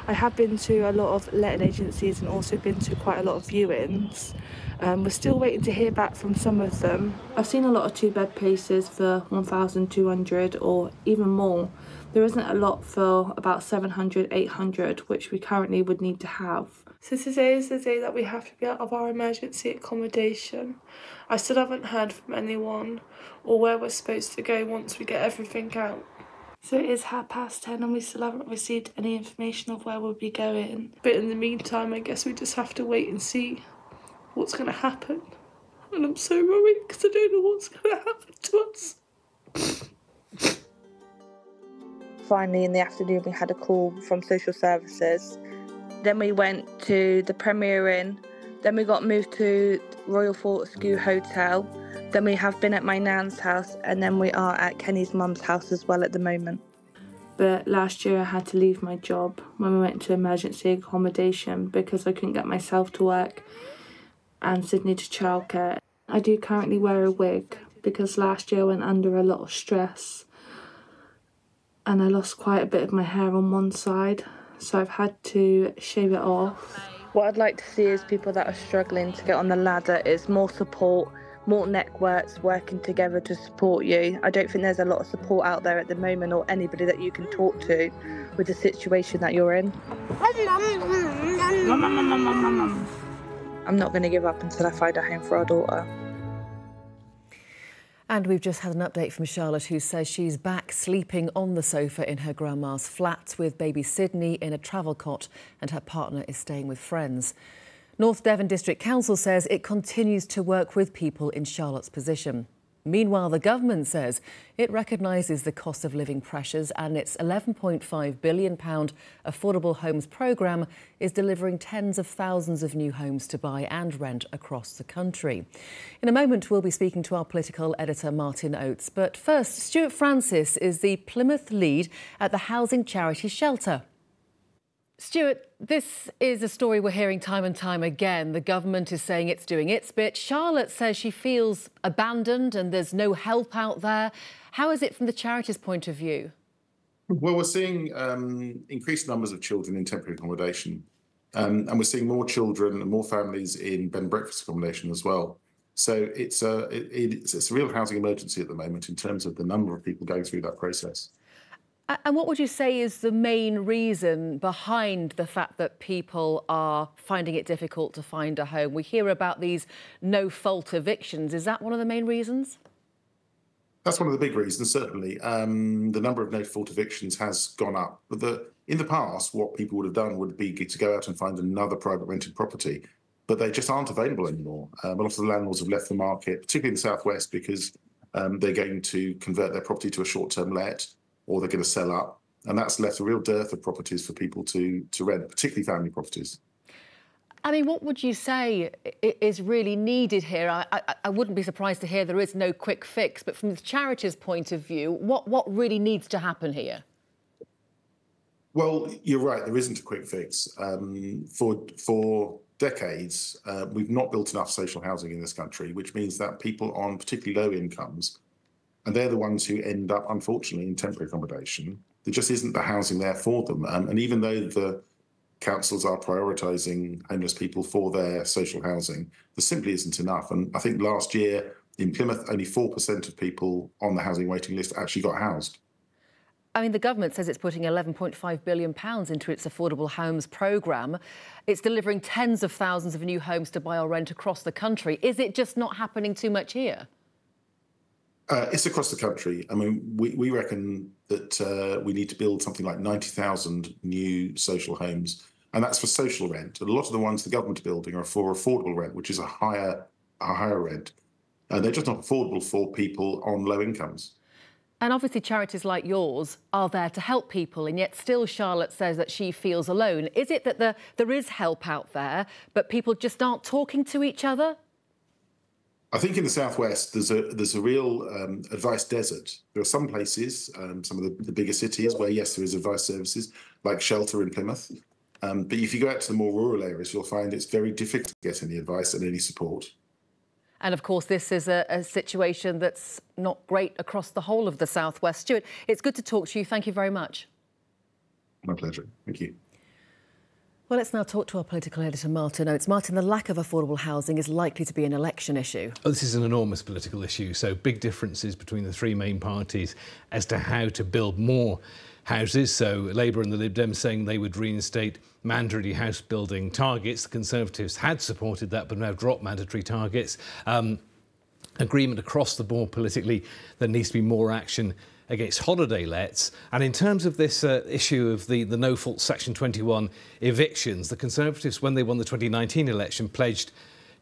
I have been to a lot of letting agencies and also been to quite a lot of viewings. We're still waiting to hear back from some of them. I've seen a lot of two-bed places for 1,200 or even more. There isn't a lot for about 700, 800, which we currently would need to have. So today is the day that we have to be out of our emergency accommodation. I still haven't heard from anyone or where we're supposed to go once we get everything out. So it is 10:30 and we still haven't received any information of where we'll be going. But in the meantime, I guess we just have to wait and see what's going to happen. And I'm so worried because I don't know what's going to happen to us. Finally, in the afternoon, we had a call from social services. Then we went to the Premier Inn. Then we got moved to Royal Fortescue Hotel. Then we have been at my nan's house, and then we are at Kenny's mum's house as well at the moment. But last year I had to leave my job when we went to emergency accommodation because I couldn't get myself to work and Sydney to childcare. I do currently wear a wig because last year I went under a lot of stress and I lost quite a bit of my hair on one side, so I've had to shave it off. What I'd like to see is people that are struggling to get on the ladder is more support, more networks working together to support you. I don't think there's a lot of support out there at the moment or anybody that you can talk to with the situation that you're in. I'm not going to give up until I find a home for our daughter. And we've just had an update from Charlotte, who says she's back sleeping on the sofa in her grandma's flat with baby Sydney in a travel cot and her partner is staying with friends. North Devon District Council says it continues to work with people in Charlotte's position. Meanwhile, the government says it recognises the cost of living pressures and its £11.5 billion Affordable Homes programme is delivering tens of thousands of new homes to buy and rent across the country. In a moment, we'll be speaking to our political editor, Martin Oates. But first, Stuart Francis is the Plymouth lead at the housing charity Shelter. Stuart, this is a story we're hearing time and time again. The government is saying it's doing its bit. Charlotte says she feels abandoned and there's no help out there. How is it from the charity's point of view? Well, we're seeing increased numbers of children in temporary accommodation. And we're seeing more children and more families in bed and breakfast accommodation as well. So it's a real housing emergency at the moment in terms of the number of people going through that process. And what would you say is the main reason behind the fact that people are finding it difficult to find a home? We hear about these no-fault evictions. Is that one of the main reasons? That's one of the big reasons, certainly. The number of no-fault evictions has gone up. But in the past, what people would have done would be to go out and find another private rented property. But they just aren't available anymore. A lot of the landlords have left the market, particularly in the southwest, because they're going to convert their property to a short-term let, or they're going to sell up. And that's left a real dearth of properties for people to rent, particularly family properties. I mean, what would you say is really needed here? I wouldn't be surprised to hear there is no quick fix, but from the charity's point of view, what really needs to happen here? Well, you're right, there isn't a quick fix. For decades, we've not built enough social housing in this country, which means that people on particularly low incomes, and they're the ones who end up, unfortunately, in temporary accommodation. There just isn't the housing there for them. And even though the councils are prioritising homeless people for their social housing, there simply isn't enough. And I think last year in Plymouth, only 4% of people on the housing waiting list actually got housed. I mean, the government says it's putting £11.5 billion into its affordable homes programme. It's delivering tens of thousands of new homes to buy or rent across the country. Is it just not happening too much here? It's across the country. I mean, we reckon that we need to build something like 90,000 new social homes, and that's for social rent. And a lot of the ones the government are building are for affordable rent, which is a higher rent. They're just not affordable for people on low incomes. And obviously charities like yours are there to help people, and yet still Charlotte says that she feels alone. Is it that there is help out there, but people just aren't talking to each other? I think in the southwest there's a real advice desert. There are some places, some of the bigger cities, where yes, there is advice services like Shelter in Plymouth. But if you go out to the more rural areas, you'll find it's very difficult to get any advice and any support. And of course, this is a situation that's not great across the whole of the southwest. Stuart, it's good to talk to you. Thank you very much. My pleasure. Thank you. Well, let's now talk to our political editor, Martin Oates. Martin, the lack of affordable housing is likely to be an election issue. Oh, this is an enormous political issue, so big differences between the three main parties as to how to build more houses. So Labour and the Lib Dems saying they would reinstate mandatory house building targets. The Conservatives had supported that but now dropped mandatory targets. Agreement across the board politically, there needs to be more action against holiday lets. And in terms of this issue of the no-fault Section 21 evictions, the Conservatives, when they won the 2019 election, pledged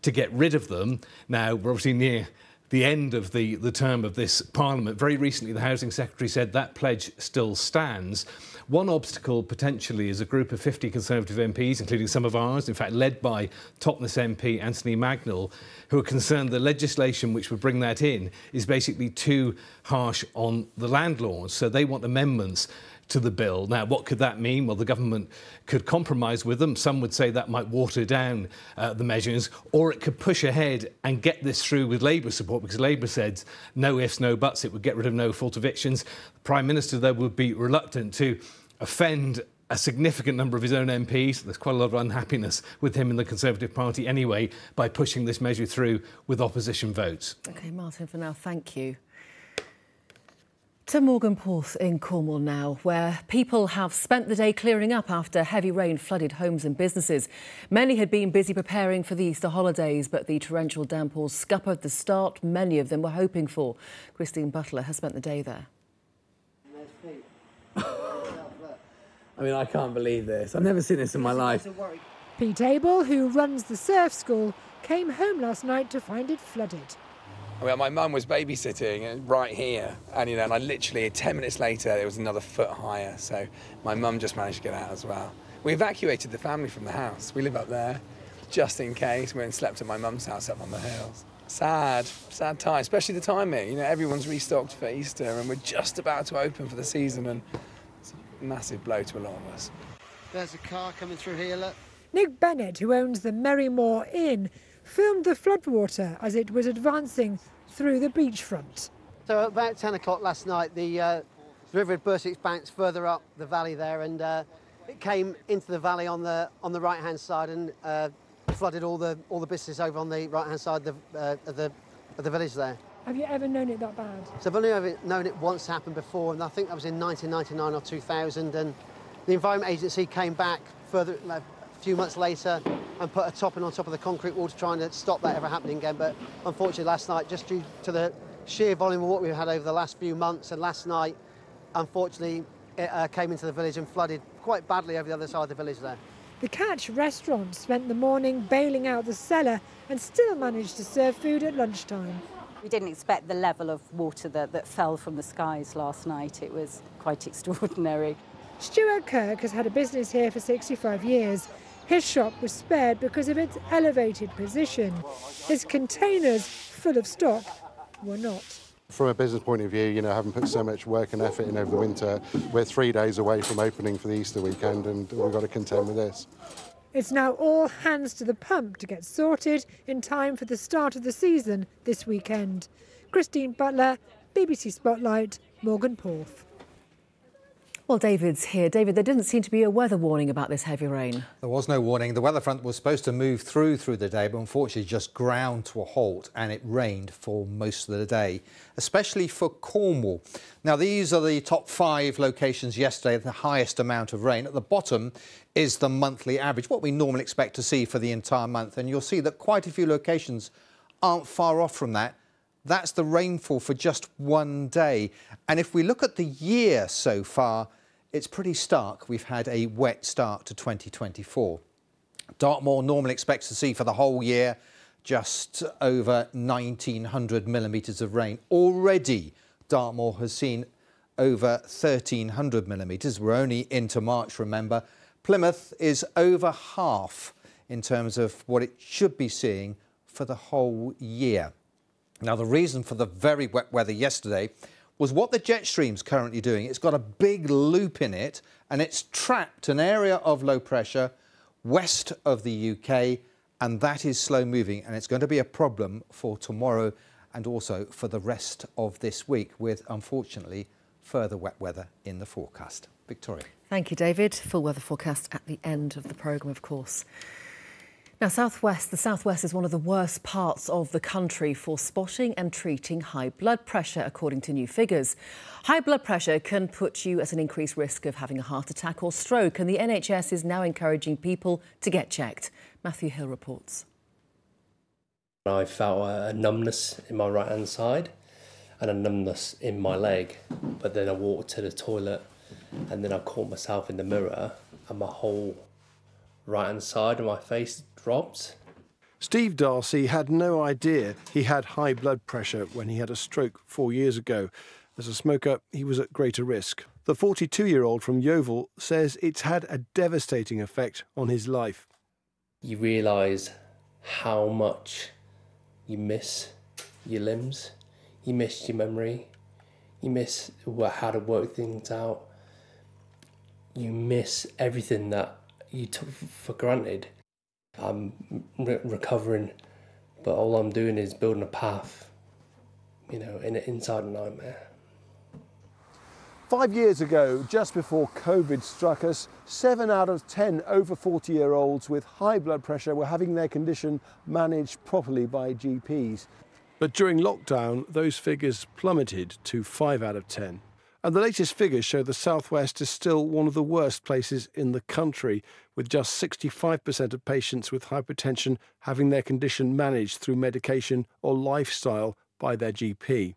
to get rid of them. Now, we're obviously near the end of the term of this Parliament. Very recently, the Housing Secretary said that pledge still stands. One obstacle, potentially, is a group of 50 Conservative MPs, including some of ours, in fact, led by Totnes MP Anthony Magnell, who are concerned the legislation which would bring that in is basically too harsh on the landlords. So they want amendments to the bill. Now, what could that mean? Well, the government could compromise with them. Some would say that might water down the measures, or it could push ahead and get this through with Labour support, because Labour said no ifs, no buts, it would get rid of no-fault evictions. The Prime Minister, though, would be reluctant to offend a significant number of his own MPs. There's quite a lot of unhappiness with him in the Conservative Party anyway by pushing this measure through with opposition votes. OK, Martin, for now, thank you. To Morganporth in Cornwall now, where people have spent the day clearing up after heavy rain flooded homes and businesses. Many had been busy preparing for the Easter holidays, but the torrential downpours scuppered the start many of them were hoping for. Christine Butler has spent the day there. I mean, I can't believe this. I've never seen this in my life. Pete Abel, who runs the surf school, came home last night to find it flooded. I mean, my mum was babysitting right here, and and I literally 10 minutes later it was another foot higher. So my mum just managed to get out as well. We evacuated the family from the house. We live up there, just in case. We went and slept at my mum's house up on the hills. Sad time, especially the timing. Everyone's restocked for Easter, and we're just about to open for the season, and it's a massive blow to a lot of us. There's a car coming through here. Look. Nick Bennett, who owns the Merrymore Inn, filmed the floodwater as it was advancing through the beachfront. So about 10 o'clock last night, the river had burst its banks further up the valley there, and it came into the valley on the right-hand side and flooded all the businesses over on the right-hand side of the village there. Have you ever known it that bad? So I've only ever known it once happen before, and I think that was in 1999 or 2000, and the Environment Agency came back further a few months later and put a topping on top of the concrete wall to try and stop that ever happening again. But unfortunately last night, just due to the sheer volume of what we've had over the last few months, and last night, unfortunately, it came into the village and flooded quite badly over the other side of the village there. The Catch restaurant spent the morning bailing out the cellar and still managed to serve food at lunchtime. We didn't expect the level of water that fell from the skies last night. It was quite extraordinary. Stuart Kirk has had a business here for 65 years. His shop was spared because of its elevated position. His containers, full of stock, were not. From a business point of view, having put so much work and effort in over the winter, we're 3 days away from opening for the Easter weekend, and we've got to contend with this. It's now all hands to the pump to get sorted in time for the start of the season this weekend. Christine Butler, BBC Spotlight, Morganporth. Well, David's here. David, there didn't seem to be a weather warning about this heavy rain. There was no warning. The weather front was supposed to move through the day, but unfortunately just ground to a halt, and it rained for most of the day, especially for Cornwall. Now, these are the top 5 locations yesterday, the highest amount of rain. At the bottom is the monthly average, what we normally expect to see for the entire month, and you'll see that quite a few locations aren't far off from that. That's the rainfall for just one day. And if we look at the year so far, it's pretty stark. We've had a wet start to 2024. Dartmoor normally expects to see for the whole year just over 1,900 millimetres of rain. Already, Dartmoor has seen over 1,300 millimetres. We're only into March, remember. Plymouth is over half in terms of what it should be seeing for the whole year. Now, the reason for the very wet weather yesterday was what the jet stream's currently doing. It's got a big loop in it, and it's trapped an area of low pressure west of the UK, and that is slow moving, and it's going to be a problem for tomorrow and also for the rest of this week, with, unfortunately, further wet weather in the forecast. Victoria. Thank you, David. Full weather forecast at the end of the programme, of course. Now, the southwest is one of the worst parts of the country for spotting and treating high blood pressure, according to new figures. High blood pressure can put you at an increased risk of having a heart attack or stroke, and the NHS is now encouraging people to get checked. Matthew Hill reports. I felt a numbness in my right-hand side and a numbness in my leg, but then I walked to the toilet and then I caught myself in the mirror and my whole right-hand side of my face dropped. Steve Darcy had no idea he had high blood pressure when he had a stroke 4 years ago. As a smoker, he was at greater risk. The 42-year-old from Yeovil says it's had a devastating effect on his life. You realise how much you miss your limbs, you miss your memory, you miss how to work things out, you miss everything that you took for granted. I'm recovering, but all I'm doing is building a path, inside a nightmare. 5 years ago, just before COVID struck us, 7 out of 10 over 40-year-olds with high blood pressure were having their condition managed properly by GPs. But during lockdown, those figures plummeted to 5 out of 10. And the latest figures show the southwest is still one of the worst places in the country, with just 65% of patients with hypertension having their condition managed through medication or lifestyle by their GP.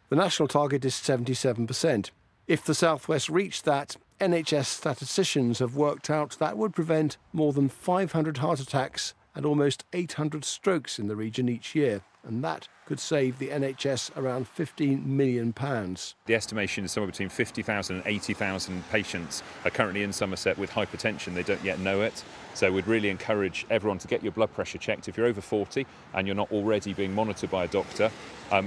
The national target is 77%. If the southwest reached that, NHS statisticians have worked out that would prevent more than 500 heart attacks and almost 800 strokes in the region each year, and that could save the NHS around £15 million. The estimation is somewhere between 50,000 and 80,000 patients are currently in Somerset with hypertension. They don't yet know it. So we'd really encourage everyone to get your blood pressure checked. If you're over 40 and you're not already being monitored by a doctor,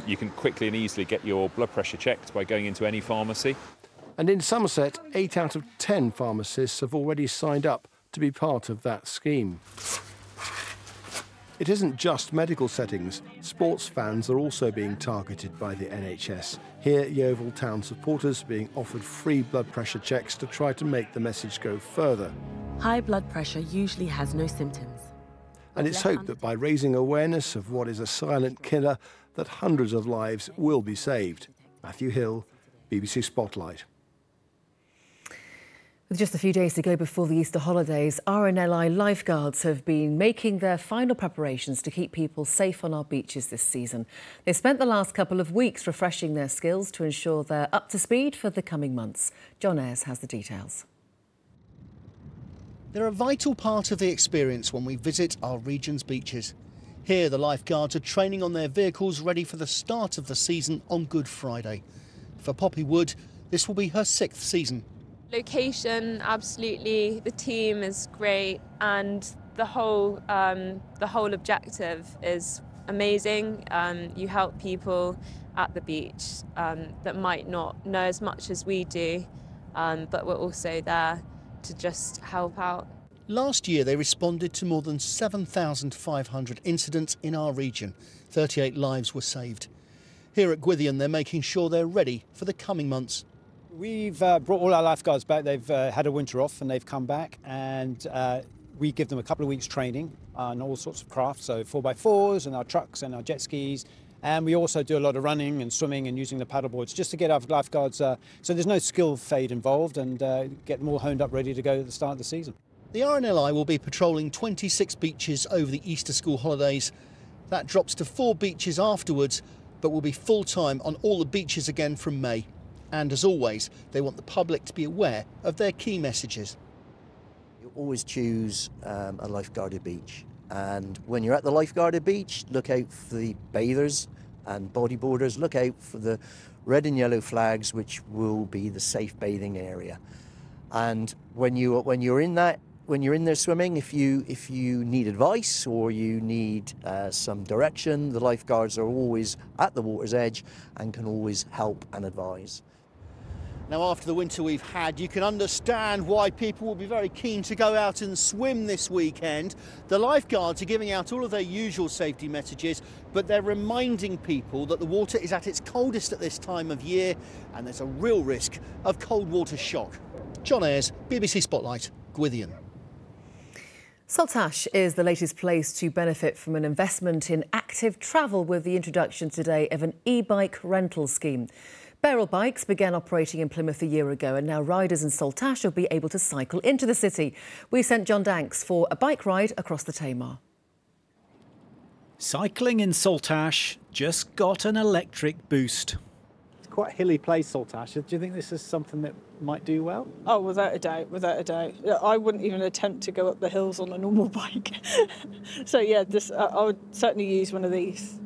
you can quickly and easily get your blood pressure checked by going into any pharmacy. And in Somerset, 8 out of 10 pharmacists have already signed up to be part of that scheme. It isn't just medical settings. Sports fans are also being targeted by the NHS. Here, Yeovil Town supporters are being offered free blood pressure checks to try to make the message go further. High blood pressure usually has no symptoms. And it's hoped that by raising awareness of what is a silent killer, that hundreds of lives will be saved. Matthew Hill, BBC Spotlight. With just a few days to go before the Easter holidays, RNLI lifeguards have been making their final preparations to keep people safe on our beaches this season. They've spent the last couple of weeks refreshing their skills to ensure they're up to speed for the coming months. John Ayres has the details. They're a vital part of the experience when we visit our region's beaches. Here, the lifeguards are training on their vehicles ready for the start of the season on Good Friday. For Poppy Wood, this will be her 6th season. Location, absolutely. The team is great, and the whole objective is amazing. You help people at the beach that might not know as much as we do, but we're also there to just help out. Last year, they responded to more than 7,500 incidents in our region. 38 lives were saved. Here at Gwithian, they're making sure they're ready for the coming months. We've brought all our lifeguards back. They've had a winter off and they've come back, and we give them a couple of weeks training on all sorts of crafts, so 4x4s and our trucks and our jet skis. And we also do a lot of running and swimming and using the paddle boards just to get our lifeguards, so there's no skill fade involved, and get them all honed up ready to go at the start of the season. The RNLI will be patrolling 26 beaches over the Easter school holidays. That drops to 4 beaches afterwards, but will be full-time on all the beaches again from May. And as always, they want the public to be aware of their key messages. You always choose a lifeguarded beach. And when you're at the lifeguarded beach, look out for the bathers and bodyboarders. Look out for the red and yellow flags, which will be the safe bathing area. And when you're in there swimming, if you need advice or you need some direction, the lifeguards are always at the water's edge and can always help and advise. Now, after the winter we've had, you can understand why people will be very keen to go out and swim this weekend. The lifeguards are giving out all of their usual safety messages, but they're reminding people that the water is at its coldest at this time of year, and there's a real risk of cold water shock. John Ayres, BBC Spotlight, Gwithian. Saltash is the latest place to benefit from an investment in active travel with the introduction today of an e-bike rental scheme. Beryl Bikes began operating in Plymouth a year ago, and now riders in Saltash will be able to cycle into the city. We sent John Danks for a bike ride across the Tamar. Cycling in Saltash just got an electric boost. It's quite a hilly place, Saltash. Do you think this is something that might do well? Oh, without a doubt, without a doubt. I wouldn't even attempt to go up the hills on a normal bike. So yeah, I would certainly use one of these.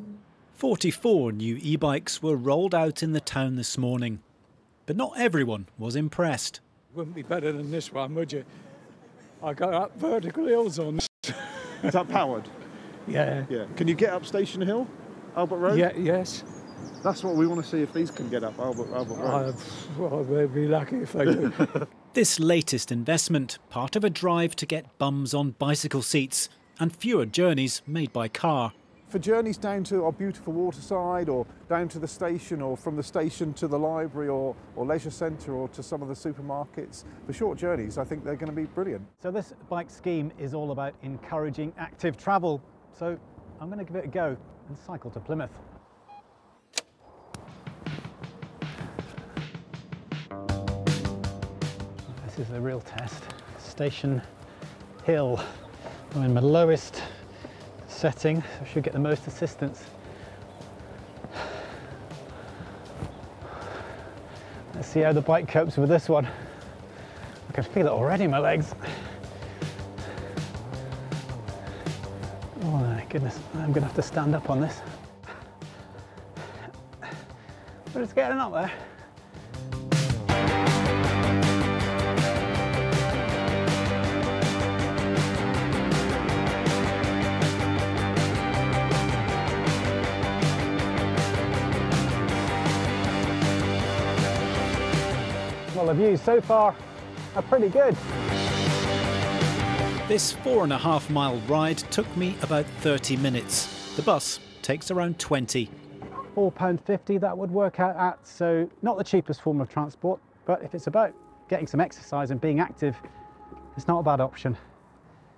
44 new e-bikes were rolled out in the town this morning. But not everyone was impressed. Wouldn't be better than this one, would you? I got up vertical hills on this. Is that powered? Yeah. Yeah. Can you get up Station Hill, Albert Road? Yeah, yes. That's what we want to see, if these can get up Albert Road. Well, they'd be lucky if they do. This latest investment, part of a drive to get bums on bicycle seats and fewer journeys made by car. For journeys down to our beautiful waterside, or down to the station, or from the station to the library or leisure centre, or to some of the supermarkets, for short journeys, I think they're going to be brilliant. So this bike scheme is all about encouraging active travel. So I'm going to give it a go and cycle to Plymouth. This is the real test. Station Hill. I'm in my lowest setting, so I should get the most assistance. Let's see how the bike copes with this one. I can feel it already in my legs. Oh my goodness, I'm gonna have to stand up on this. But it's getting up there. Well, the views so far are pretty good. This 4.5 mile ride took me about 30 minutes. The bus takes around 20. £4.50 that would work out at, so not the cheapest form of transport, but if it's about getting some exercise and being active, it's not a bad option.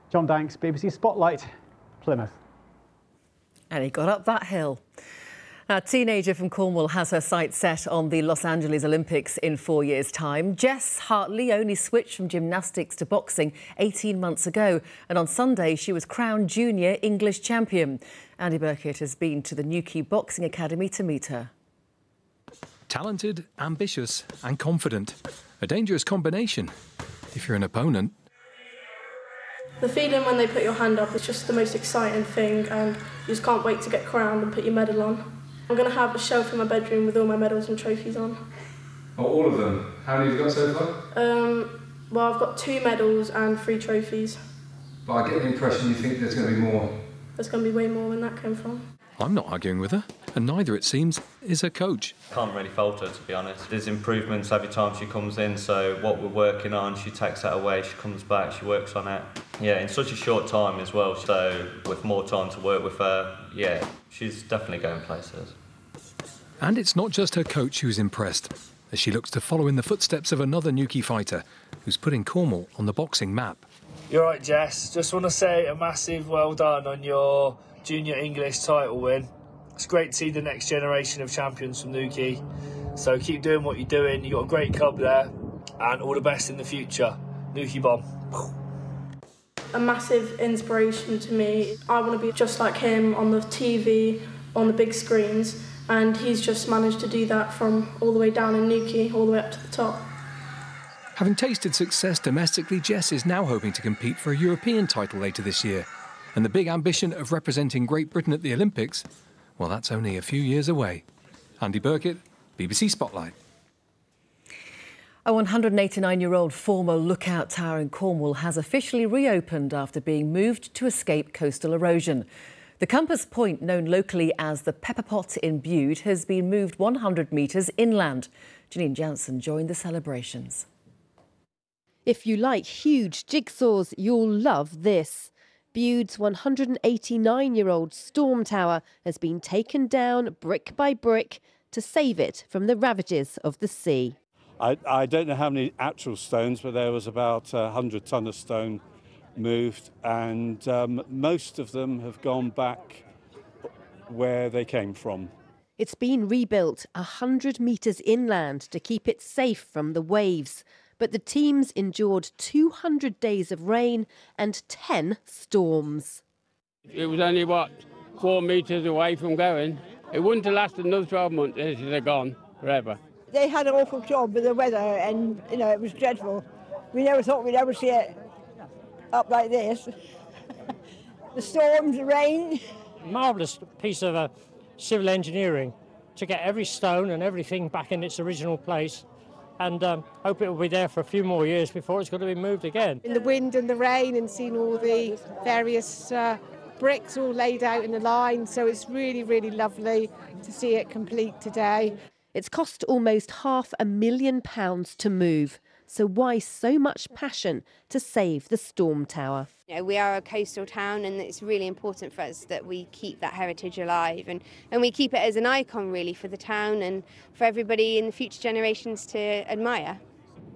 John Danks, BBC Spotlight, Plymouth. And he got up that hill. A teenager from Cornwall has her sights set on the Los Angeles Olympics in 4 years' time. Jess Hartley only switched from gymnastics to boxing 18 months ago, and on Sunday she was crowned junior English champion. Andy Burkitt has been to the Newquay Boxing Academy to meet her. Talented, ambitious and confident. A dangerous combination if you're an opponent. The feeling when they put your hand up is just the most exciting thing, and you just can't wait to get crowned and put your medal on. I'm going to have a shelf in my bedroom with all my medals and trophies on. Oh, all of them? How many have you got so far? Well, I've got 2 medals and 3 trophies. But I get the impression you think there's going to be more. There's going to be way more when that came from. I'm not arguing with her, and neither, it seems, is her coach. Can't really fault her, to be honest. There's improvements every time she comes in, so what we're working on, she takes that away, she comes back, she works on it. Yeah, in such a short time as well, so with more time to work with her, yeah, she's definitely going places. And it's not just her coach who's impressed. as she looks to follow in the footsteps of another Newquay fighter who's putting Cornwall on the boxing map. You're right, Jess. Just want to say a massive well done on your Junior English title win. It's great to see the next generation of champions from Newquay. So keep doing what you're doing. You've got a great club there, and all the best in the future. Newquay Bomb. A massive inspiration to me. I want to be just like him on the TV, on the big screens, and he's just managed to do that from all the way down in Newquay, all the way up to the top. Having tasted success domestically, Jess is now hoping to compete for a European title later this year. And the big ambition of representing Great Britain at the Olympics, well, that's only a few years away. Andy Burkitt, BBC Spotlight. A 189-year-old former lookout tower in Cornwall has officially reopened after being moved to escape coastal erosion. The compass point, known locally as the Pepper Pot in Bude, has been moved 100 metres inland. Janine Jansen joined the celebrations. If you like huge jigsaws, you'll love this. Bude's 189-year-old storm tower has been taken down brick by brick to save it from the ravages of the sea. I don't know how many actual stones, but there was about 100 tonne of stone moved, and most of them have gone back where they came from. It's been rebuilt 100 metres inland to keep it safe from the waves. But the teams endured 200 days of rain and 10 storms. It was only, 4 metres away from going. It wouldn't have lasted another 12 months, it would have gone forever. They had an awful job with the weather and, it was dreadful. We never thought we'd ever see it up like this. The storms, the rain. Marvellous piece of civil engineering to get every stone and everything back in its original place. And hope it will be there for a few more years before it's got to be moved again. In the wind and the rain, and seeing all the various bricks all laid out in a line, so it's really, really lovely to see it complete today. It's cost almost £500,000 to move, so why so much passion to save the storm tower? We are a coastal town, and it's really important for us that we keep that heritage alive, and we keep it as an icon really for the town and for everybody in the future generations to admire.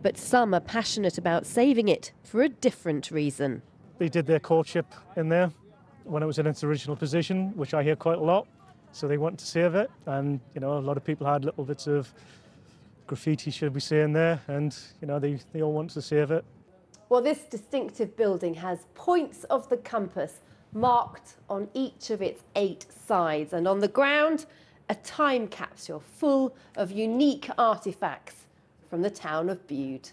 But some are passionate about saving it for a different reason. They did their courtship in there when it was in its original position, which I hear quite a lot, so they want to save it, and a lot of people had little bits of graffiti, should we say, in there, and they all want to save it. Well, this distinctive building has points of the compass marked on each of its 8 sides, and on the ground, a time capsule full of unique artefacts from the town of Bude.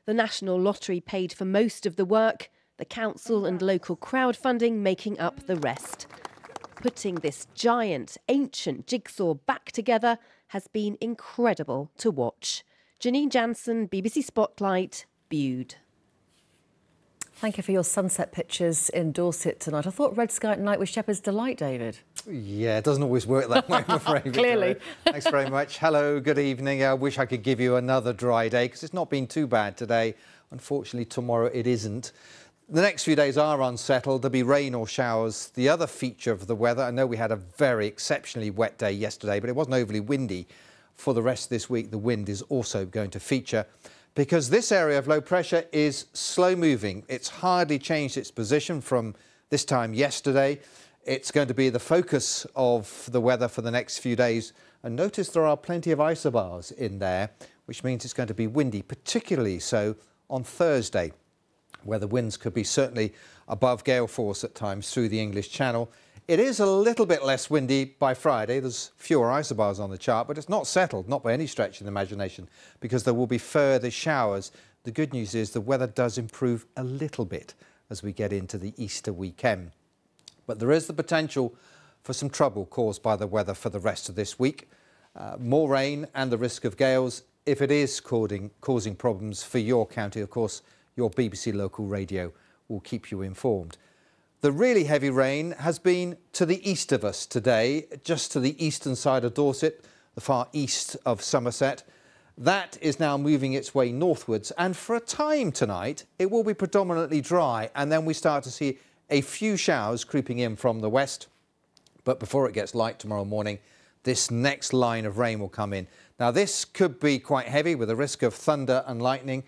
The National Lottery paid for most of the work, the council and local crowdfunding making up the rest. Putting this giant, ancient jigsaw back together has been incredible to watch. Janine Jansen, BBC Spotlight, Bude. Thank you for your sunset pictures in Dorset tonight. I thought red sky at night was Shepherd's delight, David. Yeah, it doesn't always work that way, I'm afraid. Clearly. Thanks very much. Hello, good evening. I wish I could give you another dry day because it's not been too bad today. Unfortunately, tomorrow it isn't. The next few days are unsettled. There'll be rain or showers. The other feature of the weather, I know we had a very exceptionally wet day yesterday, but it wasn't overly windy. For the rest of this week, the wind is also going to feature because this area of low pressure is slow moving. It's hardly changed its position from this time yesterday. It's going to be the focus of the weather for the next few days. And notice there are plenty of isobars in there, which means it's going to be windy, particularly so on Thursday, where the winds could be certainly above gale force at times through the English Channel. It is a little bit less windy by Friday. There's fewer isobars on the chart, but it's not settled, not by any stretch of the imagination, because there will be further showers. The good news is the weather does improve a little bit as we get into the Easter weekend. But there is the potential for some trouble caused by the weather for the rest of this week. More rain and the risk of gales. If it is causing problems for your county, of course, your BBC local radio will keep you informed. The really heavy rain has been to the east of us today, just to the eastern side of Dorset, the far east of Somerset. That is now moving its way northwards, and for a time tonight it will be predominantly dry, and then we start to see a few showers creeping in from the west. But before it gets light tomorrow morning, this next line of rain will come in. Now, this could be quite heavy with a risk of thunder and lightning.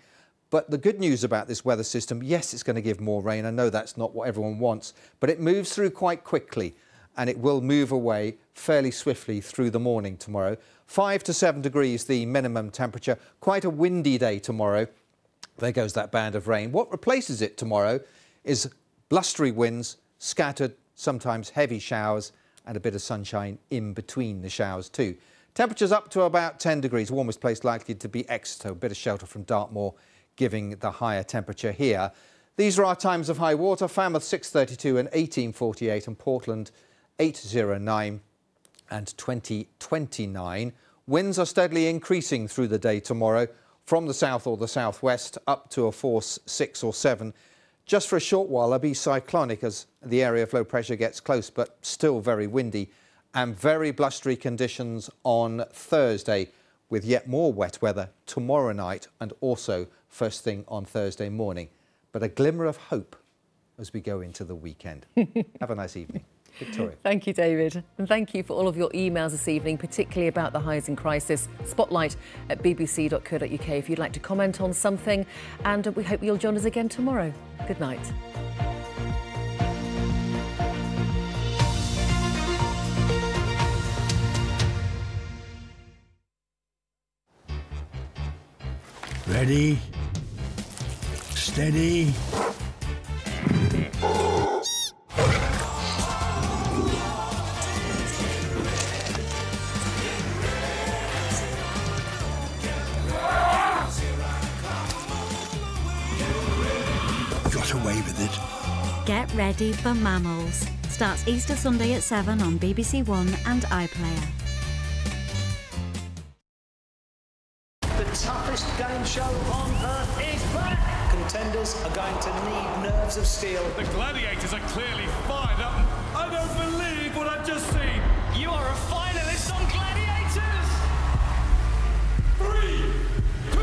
But the good news about this weather system, yes, it's going to give more rain. I know that's not what everyone wants, but it moves through quite quickly and it will move away fairly swiftly through the morning tomorrow. 5 to 7 degrees the minimum temperature. Quite a windy day tomorrow. There goes that band of rain. What replaces it tomorrow is blustery winds, scattered, sometimes heavy showers and a bit of sunshine in between the showers too. Temperatures up to about 10 degrees. Warmest place likely to be Exeter. A bit of shelter from Dartmoor giving the higher temperature here. These are our times of high water. Falmouth 6:32 and 18:48 and Portland 8:09 and 20:29. Winds are steadily increasing through the day tomorrow from the south or the southwest up to a force 6 or 7. Just for a short while they'll be cyclonic as the area of low pressure gets close, but still very windy and very blustery conditions on Thursday, with yet more wet weather tomorrow night and also first thing on Thursday morning. But a glimmer of hope as we go into the weekend. Have a nice evening. Victoria. Thank you, David. And thank you for all of your emails this evening, particularly about the housing crisis. Spotlight at bbc.co.uk if you'd like to comment on something. And we hope you'll join us again tomorrow. Good night. Ready, steady. Got away with it. Get ready for mammals. Starts Easter Sunday at 7 on BBC One and iPlayer. The toughest game show on earth is back. Contenders are going to need nerves of steel. The gladiators are clearly fired up. I don't believe what I've just seen. You are a finalist on Gladiators. 3, 2,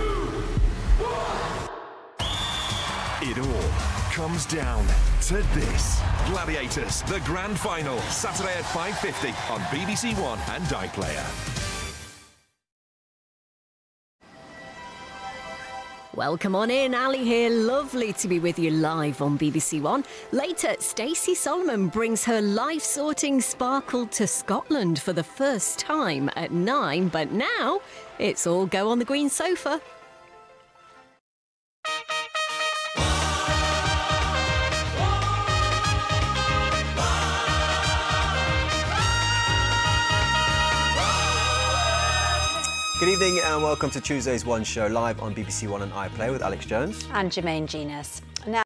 1. It all comes down to this. Gladiators, the grand final, Saturday at 5:50 on BBC One and iPlayer. Welcome on in, Ali here. Lovely to be with you live on BBC One. Later, Stacey Solomon brings her life-sorting sparkle to Scotland for the first time at 9. But now, it's all go on the green sofa. Good evening and welcome to Tuesday's One Show live on BBC One and iPlayer with Alex Jones and Jermaine Genius.